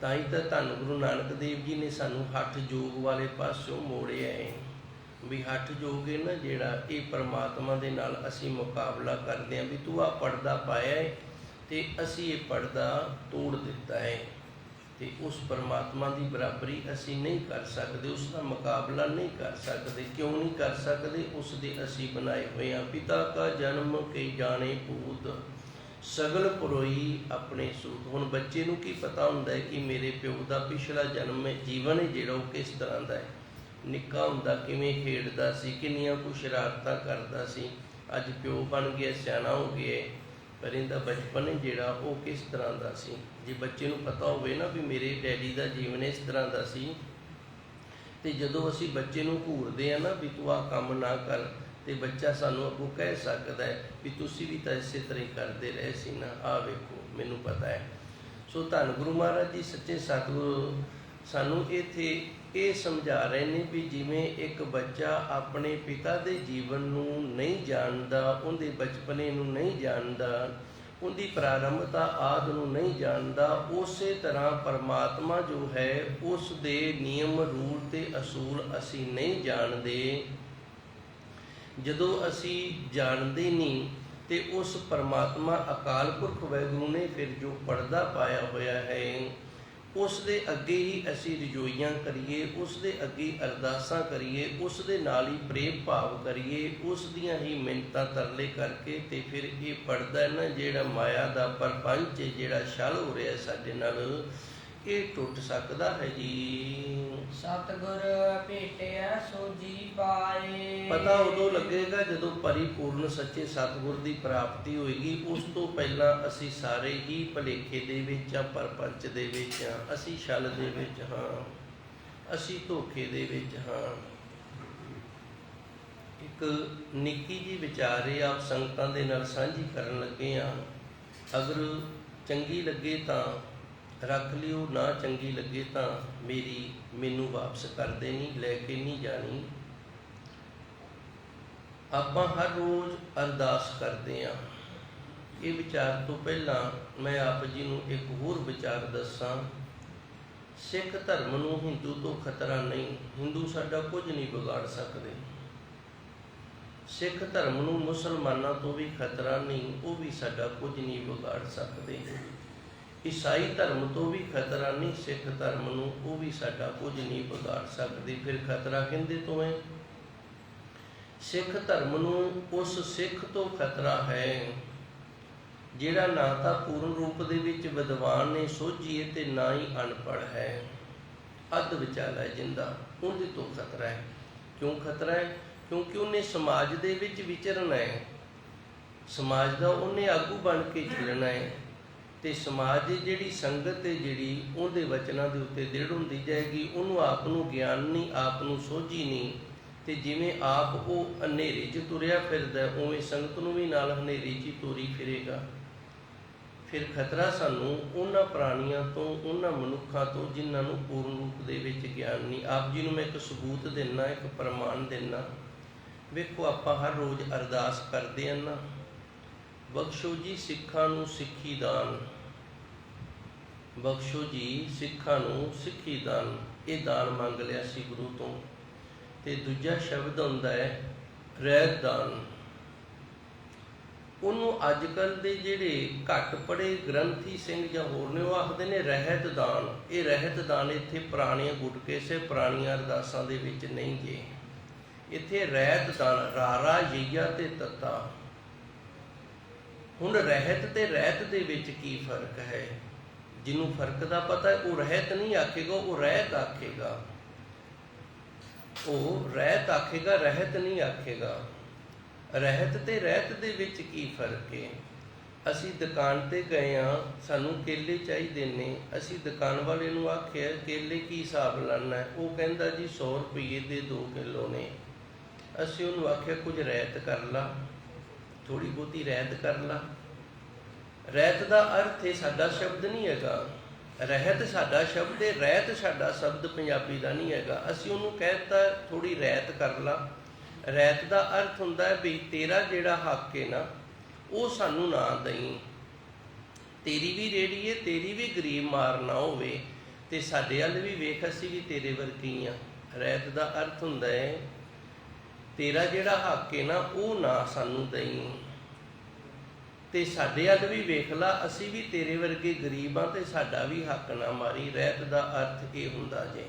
B: ਤਾਂ ਹੀ ਤਾਂ ਧੰਨ ਗੁਰੂ ਨਾਨਕ ਦੇਵ ਜੀ ਨੇ ਸਾਨੂੰ ਹੱਠ ਯੋਗ ਵਾਲੇ ਪਾਸਿਓਂ ਮੋੜਿਆ ਹੈ ਵੀ ਹੱਠ ਯੋਗ ਹੈ ਨਾ ਜਿਹੜਾ, ਇਹ ਪਰਮਾਤਮਾ ਦੇ ਨਾਲ ਅਸੀਂ ਮੁਕਾਬਲਾ ਕਰਦੇ ਹਾਂ ਵੀ ਤੂੰ ਆਹ ਪਰਦਾ ਪਾਇਆ ਹੈ ਤੇ ਅਸੀਂ ਇਹ ਪਰਦਾ ਤੋੜ ਦਿੱਤਾ ਹੈ। ਤੇ ਉਸ ਪਰਮਾਤਮਾ ਦੀ ਬਰਾਬਰੀ ਅਸੀਂ ਨਹੀਂ ਕਰ ਸਕਦੇ, ਉਸ ਦਾ ਮੁਕਾਬਲਾ ਨਹੀਂ ਕਰ ਸਕਦੇ। ਕਿਉਂ ਨਹੀਂ ਕਰ ਸਕਦੇ? ਉਸ ਦੇ ਅਸੀਂ ਬਣਾਏ ਹੋਏ ਹਾਂ। ਪਿਤਾ ਕਾ ਜਨਮ ਕੇ ਜਾਣੇ ਭੂਤ, ਸਗਲ ਪੁਰੋਈ ਆਪਣੇ ਸੂਤ। ਹੁਣ ਬੱਚੇ ਨੂੰ ਕੀ ਪਤਾ ਹੁੰਦਾ ਹੈ ਕਿ ਮੇਰੇ ਪਿਓ ਦਾ ਪਿਛਲਾ ਜਨਮ ਹੈ, ਜੀਵਨ ਹੈ ਜਿਹੜਾ ਉਹ ਕਿਸ ਤਰ੍ਹਾਂ ਦਾ ਹੈ। ਨਿੱਕਾ ਹੁੰਦਾ ਕਿਵੇਂ ਖੇਡਦਾ ਸੀ, ਕਿੰਨੀਆਂ ਕੁ ਸ਼ਰਾਰਤਾਂ ਕਰਦਾ ਸੀ। ਅੱਜ ਪਿਓ ਬਣ ਗਿਆ, ਸਿਆਣਾ ਹੋ ਗਿਆ, ਪਰ ਇਹਦਾ ਬਚਪਨ ਹੈ ਜਿਹੜਾ ਉਹ ਕਿਸ ਤਰ੍ਹਾਂ ਦਾ ਸੀ। ਜੇ ਬੱਚੇ ਨੂੰ ਪਤਾ ਹੋਵੇ ਨਾ ਵੀ ਮੇਰੇ ਡੈਡੀ ਦਾ ਜੀਵਨ ਇਸ ਤਰ੍ਹਾਂ ਦਾ ਸੀ, ਤੇ ਜਦੋਂ ਅਸੀਂ ਬੱਚੇ ਨੂੰ ਘੂਰਦੇ ਹਾਂ ਨਾ ਵੀ ਤੂੰ ਆਹ ਕੰਮ ਨਾ ਕਰ, ਤੇ ਬੱਚਾ ਸਾਨੂੰ ਅੱਗੋਂ ਕਹਿ ਸਕਦਾ ਹੈ ਵੀ ਤੁਸੀਂ ਵੀ ਤਾਂ ਇਸੇ ਤਰ੍ਹਾਂ ਹੀ ਕਰਦੇ ਰਹੇ ਸੀ ਨਾ, ਆਹ ਵੇਖੋ ਮੈਨੂੰ ਪਤਾ ਹੈ। ਸੋ ਧੰਨ ਗੁਰੂ ਮਹਾਰਾਜ ਜੀ ਸੱਚੇ ਸਤਿਗੁਰੂ ਸਾਨੂੰ ਇੱਥੇ ਇਹ ਸਮਝਾ ਰਹੇ ਨੇ ਵੀ ਜਿਵੇਂ ਇੱਕ ਬੱਚਾ ਆਪਣੇ ਪਿਤਾ ਦੇ ਜੀਵਨ ਨੂੰ ਨਹੀਂ ਜਾਣਦਾ, ਉਹਦੇ ਬਚਪਨੇ ਨੂੰ ਨਹੀਂ ਜਾਣਦਾ, ਉਹਦੀ ਪ੍ਰਾਰੰਭਤਾ ਆਦਿ ਨੂੰ ਨਹੀਂ ਜਾਣਦਾ, ਉਸੇ ਤਰ੍ਹਾਂ ਪਰਮਾਤਮਾ ਜੋ ਹੈ ਉਸ ਦੇ ਨਿਯਮ ਰੂਲ ਤੇ ਅਸੂਲ ਅਸੀਂ ਨਹੀਂ ਜਾਣਦੇ। ਜਦੋਂ ਅਸੀਂ ਜਾਣਦੇ ਨਹੀਂ ਤੇ ਉਸ ਪਰਮਾਤਮਾ ਅਕਾਲ ਪੁਰਖ ਵਾਹਿਗੁਰੂ ਨੇ ਫਿਰ ਜੋ ਪਰਦਾ ਪਾਇਆ ਹੋਇਆ ਹੈ ਉਸ ਦੇ ਅੱਗੇ ਹੀ ਅਸੀਂ ਰਜੋਈਆਂ ਕਰੀਏ, ਉਸ ਦੇ ਅੱਗੇ ਅਰਦਾਸਾਂ ਕਰੀਏ, ਉਸ ਦੇ ਨਾਲ ਹੀ ਪ੍ਰੇਮ ਭਾਵ ਕਰੀਏ, ਉਸ ਦੀਆਂ ਹੀ ਮਿੰਨਤਾਂ ਤਰਲੇ ਕਰਕੇ ਤੇ ਫਿਰ ਇਹ ਪਰਦਾ ਨਾ ਜਿਹੜਾ ਮਾਇਆ ਦਾ ਪਰਪੰਚ ਜਿਹੜਾ ਛਲ ਹੋ ਰਿਹਾ ਸਾਡੇ ਨਾਲ, ਇਹ ਟੁੱਟ ਸਕਦਾ ਹੈ ਜੀ।
A: ਸਤਿਗੁਰ ਭੇਟਿਆ ਸੋ ਜੀ ਪਾਏ।
B: ਪਤਾ ਉਦੋਂ ਲੱਗੇਗਾ ਜਦੋਂ ਪਰਿਪੂਰਨ ਸੱਚੇ ਸਤਿਗੁਰ ਦੀ ਪ੍ਰਾਪਤੀ ਹੋਏਗੀ। ਉਸ ਤੋਂ ਪਹਿਲਾਂ ਅਸੀਂ ਸਾਰੇ ਹੀ ਭੁਲੇਖੇ ਦੇ ਵਿੱਚ ਆ, ਪਰਪੰਚ ਦੇ ਵਿੱਚ ਹਾਂ, ਅਸੀਂ ਛਲ ਦੇ ਵਿੱਚ ਹਾਂ, ਅਸੀਂ ਧੋਖੇ ਦੇ ਵਿੱਚ ਹਾਂ। ਇੱਕ ਨਿੱਕੀ ਜੀ ਵਿਚਾਰੇ ਆਪ ਸੰਗਤਾਂ ਦੇ ਨਾਲ ਸਾਂਝੀ ਕਰਨ ਲੱਗੇ ਹਾਂ। ਅਗਰ ਚੰਗੀ ਲੱਗੇ ਤਾਂ ਰੱਖ ਲਿਓ, ਨਾ ਚੰਗੀ ਲੱਗੇ ਤਾਂ ਮੈਨੂੰ ਵਾਪਸ ਕਰ ਦੇਣੀ, ਲੈ ਕੇ ਨਹੀਂ ਜਾਣੀ। ਆਪਾਂ ਹਰ ਰੋਜ਼ ਅਰਦਾਸ ਕਰਦੇ ਹਾਂ। ਇਹ ਵਿਚਾਰ ਤੋਂ ਪਹਿਲਾਂ ਮੈਂ ਆਪ ਜੀ ਨੂੰ ਇੱਕ ਹੋਰ ਵਿਚਾਰ ਦੱਸਾਂ। ਸਿੱਖ ਧਰਮ ਨੂੰ ਹਿੰਦੂ ਤੋਂ ਖਤਰਾ ਨਹੀਂ, ਹਿੰਦੂ ਸਾਡਾ ਕੁਝ ਨਹੀਂ ਵਿਗਾੜ ਸਕਦੇ। ਸਿੱਖ ਧਰਮ ਨੂੰ ਮੁਸਲਮਾਨਾਂ ਤੋਂ ਵੀ ਖਤਰਾ ਨਹੀਂ, ਉਹ ਵੀ ਸਾਡਾ ਕੁਝ ਨਹੀਂ ਵਿਗਾੜ ਸਕਦੇ। ਈਸਾਈ ਧਰਮ ਤੋਂ ਵੀ ਖਤਰਾ ਨਹੀਂ ਸਿੱਖ ਧਰਮ ਨੂੰ, ਉਹ ਵੀ ਸਾਡਾ ਕੁਝ ਨਹੀਂ ਵਿਗਾੜ ਸਕਦੇ। ਫਿਰ ਖਤਰਾ ਕਿਹਦੇ ਤੋਂ ਹੈ? ਸਿੱਖ ਧਰਮ ਨੂੰ ਉਸ ਸਿੱਖ ਤੋਂ ਖਤਰਾ ਹੈ ਜਿਹੜਾ ਨਾ ਤਾਂ ਪੂਰਨ ਰੂਪ ਦੇ ਵਿੱਚ ਵਿਦਵਾਨ ਨੇ ਸੋਝੀ ਹੈ ਤੇ ਨਾ ਹੀ ਅਨਪੜ੍ਹ ਹੈ, ਅੱਧ ਵਿਚਾਲਾ ਜਿੰਦਾ, ਉਹਦੇ ਤੋਂ ਖਤਰਾ ਹੈ। ਕਿਉਂ ਖਤਰਾ ਹੈ? ਕਿਉਂਕਿ ਉਹਨੇ ਸਮਾਜ ਦੇ ਵਿੱਚ ਵਿਚਰਨਾ ਹੈ, ਸਮਾਜ ਦਾ ਉਹਨੇ ਆਗੂ ਬਣ ਕੇ ਚੱਲਣਾ ਹੈ, ਤੇ ਸਮਾਜ ਦੀ ਜਿਹੜੀ ਸੰਗਤ ਹੈ ਜਿਹੜੀ ਉਹਦੇ ਵਚਨਾਂ ਦੇ ਉੱਤੇ ਦ੍ਰਿੜ ਹੁੰਦੀ ਜਾਏਗੀ। ਉਹਨੂੰ ਆਪ ਨੂੰ ਗਿਆਨ ਨਹੀਂ, ਆਪ ਨੂੰ ਸੋਝੀ ਨਹੀਂ, ਤੇ ਜਿਵੇਂ ਆਪ ਉਹ ਹਨੇਰੇ 'ਚ ਤੁਰਿਆ ਫਿਰਦਾ ਉਵੇਂ ਸੰਗਤ ਨੂੰ ਵੀ ਨਾਲ ਹਨੇਰੇ 'ਚ ਹੀ ਤੋਰੀ ਫਿਰੇਗਾ। ਫਿਰ ਖਤਰਾ ਸਾਨੂੰ ਉਹਨਾਂ ਪ੍ਰਾਣੀਆਂ ਤੋਂ, ਉਹਨਾਂ ਮਨੁੱਖਾਂ ਤੋਂ ਜਿਨ੍ਹਾਂ ਨੂੰ ਪੂਰਨ ਰੂਪ ਦੇ ਵਿੱਚ ਗਿਆਨ ਨਹੀਂ। ਆਪ ਜੀ ਨੂੰ ਮੈਂ ਇੱਕ ਸਬੂਤ ਦਿੰਦਾ, ਇੱਕ ਪ੍ਰਮਾਣ ਦਿੰਦਾ। ਵੇਖੋ ਆਪਾਂ ਹਰ ਰੋਜ਼ ਅਰਦਾਸ ਕਰਦੇ ਹਾਂ ਨਾ, ਬਖਸ਼ੋ ਜੀ ਸਿੱਖਾਂ ਨੂੰ ਸਿੱਖੀ ਦਾਨ, ਬਖਸ਼ੋ ਜੀ ਸਿੱਖਾਂ ਨੂੰ ਸਿੱਖੀ ਦਾਨ। ਇਹ ਦਾਨ ਮੰਗ ਲਿਆ ਸੀ ਗੁਰੂ ਤੋਂ। ਤੇ ਦੂਜਾ ਸ਼ਬਦ ਹੁੰਦਾ ਹੈ ਰਹਿਤ ਦਾਨ। ਉਹਨੂੰ ਅੱਜ ਕੱਲ੍ਹ ਦੇ ਜਿਹੜੇ ਘੱਟ ਪੜ੍ਹੇ ਗ੍ਰੰਥੀ ਸਿੰਘ ਜਾਂ ਹੋਰ ਨੇ ਉਹ ਆਖਦੇ ਨੇ ਰਹਿਤ ਦਾਨ। ਇਹ ਰਹਿਤ ਦਾਨ ਇੱਥੇ ਪੁਰਾਣੀਆਂ ਗੁਟਕੇ ਸੇ ਪੁਰਾਣੀਆਂ ਅਰਦਾਸਾਂ ਦੇ ਵਿੱਚ ਨਹੀਂ ਗੇ। ਇੱਥੇ ਰਹਿਤ ਦਾਨ, ਰਾਰਾ ਯਈਆ ਤੇ ਤੱਤਾ। ਹੁਣ ਰਹਿਤ ਤੇ ਰਹਿਤ ਦੇ ਵਿੱਚ ਕੀ ਫਰਕ ਹੈ? ਜਿਹਨੂੰ ਫਰਕ ਦਾ ਪਤਾ ਹੈ ਉਹ ਰਹਿਤ ਨਹੀਂ ਆਖੇਗਾ, ਉਹ ਰਹਿਤ ਆਖੇਗਾ। ਉਹ ਰਹਿਤ ਆਖੇਗਾ, ਰਹਿਤ ਨਹੀਂ ਆਖੇਗਾ। ਰਹਿਤ ਤੇ ਰਹਿਤ ਦੇ ਵਿੱਚ ਕੀ ਫਰਕ ਹੈ? ਅਸੀਂ ਦੁਕਾਨ ਤੇ ਗਏ ਹਾਂ, ਸਾਨੂੰ ਕੇਲੇ ਚਾਹੀਦੇ ਨੇ। ਅਸੀਂ ਦੁਕਾਨ ਵਾਲੇ ਨੂੰ ਆਖਿਆ ਕੇਲੇ ਕੀ ਹਿਸਾਬ ਲਾਣਾ ਹੈ? ਉਹ ਕਹਿੰਦਾ ਜੀ 100 ਰੁਪਏ ਦੇ 2 ਕਿਲੋ ਨੇ। ਅਸੀਂ ਉਹਨੂੰ ਆਖਿਆ ਕੁਝ ਰਹਿਤ ਕਰ ਲਾ, ਥੋੜ੍ਹੀ ਬਹੁਤੀ ਰਹਿਤ ਕਰ ਲਾ। ਰਹਿਤ ਦਾ ਅਰਥ ਇਹ ਸਾਡਾ ਸ਼ਬਦ ਨਹੀਂ ਹੈਗਾ, ਰਹਿਤ ਸਾਡਾ ਸ਼ਬਦ ਹੈ, ਰਹਿਤ ਸਾਡਾ ਸ਼ਬਦ ਪੰਜਾਬੀ ਦਾ ਨਹੀਂ ਹੈਗਾ। ਅਸੀਂ ਉਹਨੂੰ ਕਹਿ ਦਿੱਤਾ ਥੋੜ੍ਹੀ ਰਹਿਤ ਕਰ ਲਾ। ਰਹਿਤ ਦਾ ਅਰਥ ਹੁੰਦਾ ਹੈ ਵੀ ਤੇਰਾ ਜਿਹੜਾ ਹੱਕ ਹੈ ਨਾ ਉਹ ਸਾਨੂੰ ਨਾ ਦਈ। ਤੇਰੀ ਵੀ ਰੇੜੀ ਹੈ, ਤੇਰੀ ਵੀ ਗਰੀਬ ਮਾਰ ਨਾ ਹੋਵੇ, ਤੇ ਸਾਡੇ ਵੱਲ ਵੀ ਵੇਖ, ਅਸੀਂ ਵੀ ਤੇਰੇ ਵਰਗੀ ਹਾਂ। ਰਹਿਤ ਦਾ ਅਰਥ ਹੁੰਦਾ ਹੈ ਤੇਰਾ ਜਿਹੜਾ ਹੱਕ ਹੈ ਨਾ ਉਹ ਨਾ ਸਾਨੂੰ ਦਈ, ਤੇ ਸਾਡੇ ਵੱਲ ਵੀ ਵੇਖ ਲਾ, ਅਸੀਂ ਵੀ ਤੇਰੇ ਵਰਗੇ ਗਰੀਬ ਹਾਂ ਤੇ ਸਾਡਾ ਵੀ ਹੱਕ ਨਾ ਮਾਰੀ। ਰਹਿਤ ਦਾ ਅਰਥ ਇਹ ਹੁੰਦਾ ਜੇ।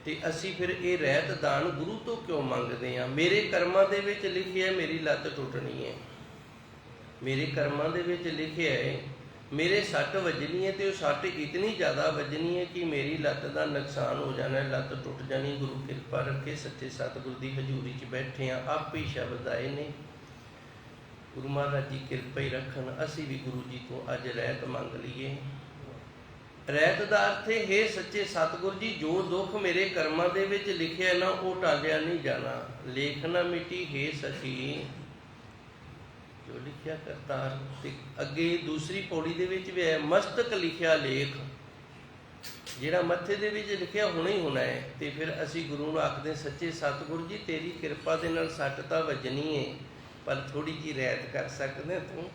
B: ਤੇ ਅਸੀਂ ਫਿਰ ਇਹ ਰਹਿਤ ਦਾਨ ਗੁਰੂ ਤੋਂ ਕਿਉਂ ਮੰਗਦੇ ਹਾਂ? ਮੇਰੇ ਕਰਮਾਂ ਦੇ ਵਿੱਚ ਲਿਖਿਆ ਮੇਰੀ ਲੱਤ ਟੁੱਟਣੀ ਹੈ, ਮੇਰੇ ਕਰਮਾਂ ਦੇ ਵਿੱਚ ਲਿਖਿਆ ਹੈ ਮੇਰੇ ਸੱਟ ਵੱਜਣੀ ਹੈ, ਤੇ ਉਹ ਸੱਟ ਇਤਨੀ ਜ਼ਿਆਦਾ ਵੱਜਣੀ ਹੈ ਕਿ ਮੇਰੀ ਲੱਤ ਦਾ ਨੁਕਸਾਨ ਹੋ ਜਾਣਾ, ਲੱਤ ਟੁੱਟ ਜਾਣੀ। ਗੁਰੂ ਕਿਰਪਾ ਰੱਖੇ, ਸੱਚੇ ਸਤਿਗੁਰ ਦੀ ਹਜ਼ੂਰੀ 'ਚ ਬੈਠੇ ਹਾਂ, ਆਪੇ ਹੀ ਸ਼ਬਦ ਆਏ ਨੇ। ਗੁਰੂ ਮਹਾਰਾਜ ਜੀ ਕਿਰਪਾ ਹੀ ਰੱਖਣ। ਅਸੀਂ ਵੀ ਗੁਰੂ ਜੀ ਤੋਂ ਅੱਜ ਰਹਿਤ ਮੰਗ ਲਈਏ। ਰਹਿਤ ਦਾ ਅਰਥ ਹੈ ਸੱਚੇ ਸਤਿਗੁਰ ਜੀ, ਜੋ ਦੁੱਖ ਮੇਰੇ ਕਰਮਾਂ ਦੇ ਵਿੱਚ ਲਿਖਿਆ ਨਾ ਉਹ ਟਾਲਿਆ ਨਹੀਂ ਜਾਣਾ। ਲੇਖ ਨਾ ਮਿਟੀ ਹੈ ਸਖੀ ਜੋ ਲਿਖਿਆ ਕਰਤਾਰ। ਤੇ ਅੱਗੇ ਦੂਸਰੀ ਪੌੜੀ ਦੇ ਵਿੱਚ ਵੀ ਹੈ ਮਸਤਕ ਲਿਖਿਆ ਲੇਖ, ਜਿਹੜਾ ਮੱਥੇ ਦੇ ਵਿੱਚ ਲਿਖਿਆ ਹੋਣਾ ਹੀ ਹੋਣਾ ਹੈ। ਤੇ ਫਿਰ ਅਸੀਂ ਗੁਰੂ ਨੂੰ ਆਖਦੇ ਸੱਚੇ ਸਤਿਗੁਰ ਜੀ ਤੇਰੀ ਕਿਰਪਾ ਦੇ ਨਾਲ ਸੱਟ ਤਾਂ ਵੱਜਣੀ ਹੈ, ਪਰ ਥੋੜ੍ਹੀ ਜਿਹੀ ਰਹਿਤ ਕਰ ਸਕਦੇ ਤੂੰ,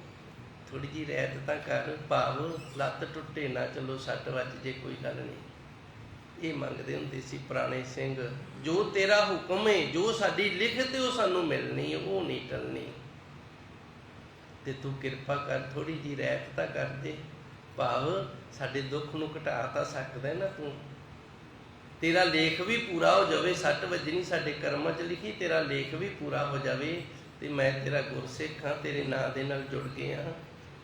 B: ਥੋੜ੍ਹੀ ਜਿਹੀ ਰਹਿਤ ਤਾਂ ਕਰ। ਭਾਵ ਲੱਤ ਟੁੱਟੇ ਨਾ, ਚਲੋ ਸੱਟ ਵੱਜ ਜੇ ਕੋਈ ਗੱਲ ਨਹੀਂ। ਇਹ ਮੰਗਦੇ ਹੁੰਦੇ ਸੀ ਪੁਰਾਣੇ ਸਿੰਘ। ਜੋ ਤੇਰਾ ਹੁਕਮ ਹੈ, ਜੋ ਸਾਡੀ ਲਿਖਤ ਹੈ ਉਹ ਸਾਨੂੰ ਮਿਲਣੀ ਹੈ, ਉਹ ਨਹੀਂ ਟਲਣੀ। ਤੇ ਤੂੰ ਕਿਰਪਾ ਕਰ, ਥੋੜ੍ਹੀ ਜਿਹੀ ਰਹਿਤ ਤਾਂ ਕਰ ਦੇ। ਭਾਵ ਸਾਡੇ ਦੁੱਖ ਨੂੰ ਘਟਾ ਤਾਂ ਸਕਦਾ ਨਾ ਤੂੰ। ਤੇਰਾ ਲੇਖ ਵੀ ਪੂਰਾ ਹੋ ਜਾਵੇ, ਸੱਟ ਵੱਜਣੀ ਸਾਡੇ ਕਰਮਾਂ 'ਚ ਲਿਖੀ, ਤੇਰਾ ਲੇਖ ਵੀ ਪੂਰਾ ਹੋ ਜਾਵੇ ਤੇ ਮੈਂ ਤੇਰਾ ਗੁਰਸਿੱਖ ਹਾਂ, ਤੇਰੇ ਨਾਂ ਦੇ ਨਾਲ ਜੁੜ ਗਏ ਹਾਂ,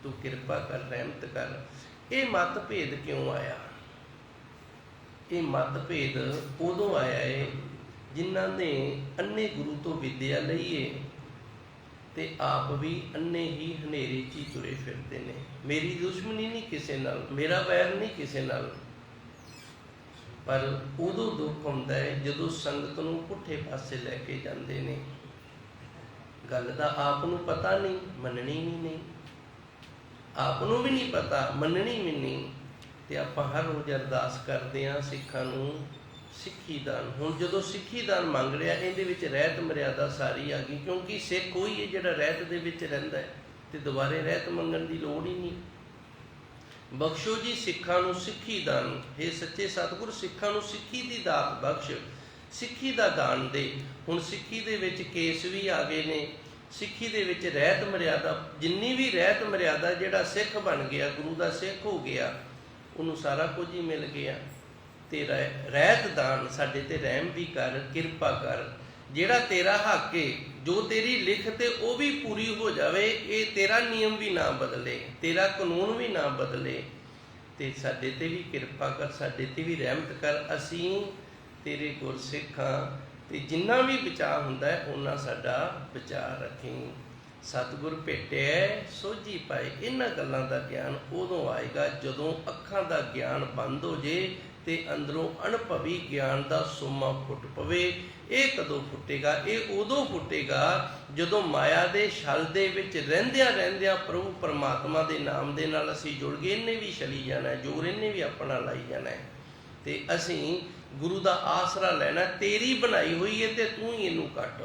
B: ਤੂੰ ਕਿਰਪਾ ਕਰ, ਰਹਿਮਤ ਕਰ। ਇਹ ਮਤਭੇਦ ਕਿਉਂ ਆਇਆ? ਇਹ ਮਤਭੇਦ ਉਦੋਂ ਆਇਆ ਹੈ ਜਿਨ੍ਹਾਂ ਨੇ ਅੰਨੇ ਗੁਰੂ ਤੋਂ ਵਿਦਿਆ ਲਈ ਹੈ ਤੇ ਆਪ ਵੀ ਅੰਨੇ ਹੀ ਹਨੇਰੇ 'ਚ ਹੀ ਤੁਰੇ ਫਿਰਦੇ ਨੇ। ਮੇਰੀ ਦੁਸ਼ਮਣੀ ਨਹੀਂ ਕਿਸੇ ਨਾਲ, ਮੇਰਾ ਵੈਰ ਨਹੀਂ ਕਿਸੇ ਨਾਲ, ਪਰ ਉਦੋਂ ਦੁੱਖ ਹੁੰਦਾ ਹੈ ਜਦੋਂ ਸੰਗਤ ਨੂੰ ਪੁੱਠੇ ਪਾਸੇ ਲੈ ਕੇ ਜਾਂਦੇ ਨੇ। ਗੱਲ ਦਾ ਆਪ ਨੂੰ ਪਤਾ ਨਹੀਂ, ਮੰਨਣੀ ਵੀ ਨਹੀਂ, ਆਪ ਨੂੰ ਵੀ ਨਹੀਂ ਪਤਾ, ਮੰਨਣੀ ਵੀ ਨਹੀਂ। ਤੇ ਆਪਾਂ ਹਰ ਰੋਜ਼ ਅਰਦਾਸ ਕਰਦੇ ਹਾਂ ਸਿੱਖਾਂ ਨੂੰ ਸਿੱਖੀ ਦਾਨ। ਹੁਣ ਜਦੋਂ ਸਿੱਖੀ ਦਾਨ ਮੰਗ ਰਿਹਾ, ਇਹਦੇ ਵਿੱਚ ਰਹਿਤ ਮਰਿਆਦਾ ਸਾਰੀ ਆ ਗਈ, ਕਿਉਂਕਿ ਸਿੱਖ ਉਹੀ ਹੈ ਜਿਹੜਾ ਰਹਿਤ ਦੇ ਵਿੱਚ ਰਹਿੰਦਾ ਹੈ, ਤੇ ਦੁਬਾਰੇ ਰਹਿਤ ਮੰਗਣ ਦੀ ਲੋੜ ਹੀ ਨਹੀਂ। ਬਖਸ਼ੋ ਜੀ ਸਿੱਖਾਂ ਨੂੰ ਸਿੱਖੀ ਦਾਨ। ਇਹ ਸੱਚੇ ਸਤਿਗੁਰ ਸਿੱਖਾਂ ਨੂੰ ਸਿੱਖੀ ਦੀ ਦਾਤ ਬਖਸ਼, ਸਿੱਖੀ ਦਾ ਦਾਨ ਦੇ। ਹੁਣ ਸਿੱਖੀ ਦੇ ਵਿੱਚ ਕੇਸ ਵੀ ਆ ਗਏ ਨੇ, ਸਿੱਖੀ ਦੇ ਵਿੱਚ ਰਹਿਤ ਮਰਿਆਦਾ, ਜਿੰਨੀ ਵੀ ਰਹਿਤ ਮਰਿਆਦਾ, ਜਿਹੜਾ ਸਿੱਖ ਬਣ ਗਿਆ, ਗੁਰੂ ਦਾ ਸਿੱਖ ਹੋ ਗਿਆ, ਉਹਨੂੰ ਸਾਰਾ ਕੁਝ ਹੀ ਮਿਲ ਗਿਆ। ਤੇ ਰਹਿਤ ਦਾਨ ਸਾਡੇ ਤੇ ਰਹਿਮ ਵੀ ਕਰ, ਕਿਰਪਾ ਕਰ। ਜਿਹੜਾ ਤੇਰਾ ਹੱਕ ਹੈ, ਜੋ ਤੇਰੀ ਲਿਖਤ ਹੈ ਉਹ ਵੀ ਪੂਰੀ ਹੋ ਜਾਵੇ। ਇਹ ਤੇਰਾ ਨਿਯਮ ਵੀ ਨਾ ਬਦਲੇ, ਤੇਰਾ ਕਾਨੂੰਨ ਵੀ ਨਾ ਬਦਲੇ, ਤੇ ਸਾਡੇ ਤੇ ਵੀ ਕਿਰਪਾ ਕਰ, ਸਾਡੇ ਤੇ ਵੀ ਰਹਿਮਤ ਕਰ। ਅਸੀਂ ਤੇਰੇ ਗੁਰਸਿੱਖ ਹਾਂ, ਤੇ ਜਿੰਨਾ ਵੀ ਬਚਾਅ ਹੁੰਦਾ ਹੈ ਉਹਨਾਂ ਸਾਡਾ ਬਚਾਅ ਰੱਖੀ। ਸਤਿਗੁਰ ਭੇਟਿਆ ਸੋਝੀ ਪਾਏ। ਇਹਨਾਂ ਗੱਲਾਂ ਦਾ ਗਿਆਨ ਉਦੋਂ ਆਏਗਾ ਜਦੋਂ ਅੱਖਾਂ ਦਾ ਗਿਆਨ ਬੰਦ ਹੋ ਜੇ ਤੇ ਅੰਦਰੋਂ ਅਣਭਵੀ ਗਿਆਨ ਦਾ ਸੋਮਾ ਫੁੱਟ ਪਵੇ। ਇਹ ਕਦੋਂ ਫੁੱਟੇਗਾ? ਇਹ ਉਦੋਂ ਫੁੱਟੇਗਾ ਜਦੋਂ ਮਾਇਆ ਦੇ ਛਲ ਦੇ ਵਿੱਚ ਰਹਿੰਦਿਆਂ ਰਹਿੰਦਿਆਂ ਪ੍ਰਭੂ ਪਰਮਾਤਮਾ ਦੇ ਨਾਮ ਦੇ ਨਾਲ ਅਸੀਂ ਜੁੜ ਗਏ। ਇਹਨੇ ਵੀ ਛਲੀ ਜਾਣਾ, ਜੋਰ ਇਹਨੇ ਵੀ ਆਪਣਾ ਲਾਈ ਜਾਣਾ, ਤੇ ਅਸੀਂ ਗੁਰੂ ਦਾ ਆਸਰਾ ਲੈਣਾ। ਤੇਰੀ ਬਣਾਈ ਹੋਈ ਹੈ ਤੇ ਤੂੰ ਹੀ ਇਹਨੂੰ ਕੱਟ।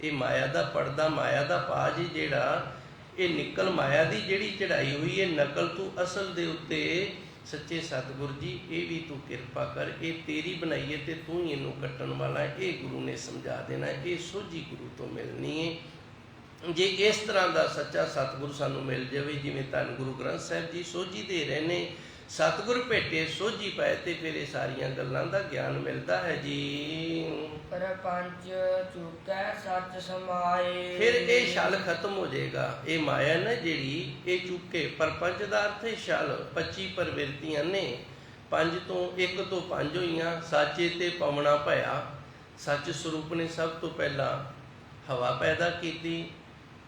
B: ਇਹ ਮਾਇਆ ਦਾ ਪਰਦਾ, ਮਾਇਆ ਦਾ ਪਾਜ ਜਿਹੜਾ, ਇਹ ਨਿਕਲ ਮਾਇਆ ਦੀ ਜਿਹੜੀ ਚੜਾਈ ਹੋਈ ਹੈ, ਨਕਲ ਤੂੰ ਅਸਲ ਦੇ ਉੱਤੇ ਸੱਚੇ ਸਤਿਗੁਰ ਜੀ ਇਹ ਵੀ ਤੂੰ ਕਿਰਪਾ ਕਰ। ਇਹ ਤੇਰੀ ਬਣਾਈ ਹੈ ਤੇ ਤੂੰ ਹੀ ਇਹਨੂੰ ਕੱਟਣ ਵਾਲਾ ਹੈ। ਇਹ ਗੁਰੂ ਨੇ ਸਮਝਾ ਦੇਣਾ। ਇਹ ਸੋਝੀ ਗੁਰੂ ਤੋਂ ਮਿਲਣੀ ਹੈ। ਜੇ ਇਸ ਤਰ੍ਹਾਂ ਦਾ ਸੱਚਾ ਸਤਿਗੁਰ ਸਾਨੂੰ ਮਿਲ ਜਾਵੇ, ਜਿਵੇਂ ਧੰਨ ਗੁਰੂ ਗ੍ਰੰਥ ਸਾਹਿਬ ਜੀ ਸੋਝੀ ਦੇ ਰਹੇ ਨੇ, ਸਤਿਗੁਰ ਭੇਟੇ ਸੋਝੀ ਪਾਏ ਤੇ ਫਿਰ ਇਹ ਸਾਰੀਆਂ ਗੱਲਾਂ ਦਾ ਗਿਆਨ ਮਿਲਦਾ ਹੈ ਜੀ।
A: ਪਰਪੰਚ ਚੁਕੈ ਸੱਚ ਸਮਾਏ।
B: ਫਿਰ ਇਹ ਛਲ ਖਤਮ ਹੋ ਜਾਏਗਾ। ਇਹ ਮਾਇਆ ਨਾ ਜਿਹੜੀ ਇਹ ਚੁੱਕੇ, ਪਰਪੰਚ ਦਾ ਅਰਥ ਹੈ ਛਲ। 25 ਪ੍ਰਵਿਰਤੀਆਂ ਨੇ, 5 ਤੋਂ 1 ਤੋਂ 5 ਹੋਈਆਂ। ਸਾਚੇ ਤੇ ਪਵਣਾ ਭਇਆ, ਸੱਚ ਸਰੂਪ ਨੇ ਸਭ ਤੋਂ ਪਹਿਲਾਂ ਹਵਾ ਪੈਦਾ ਕੀਤੀ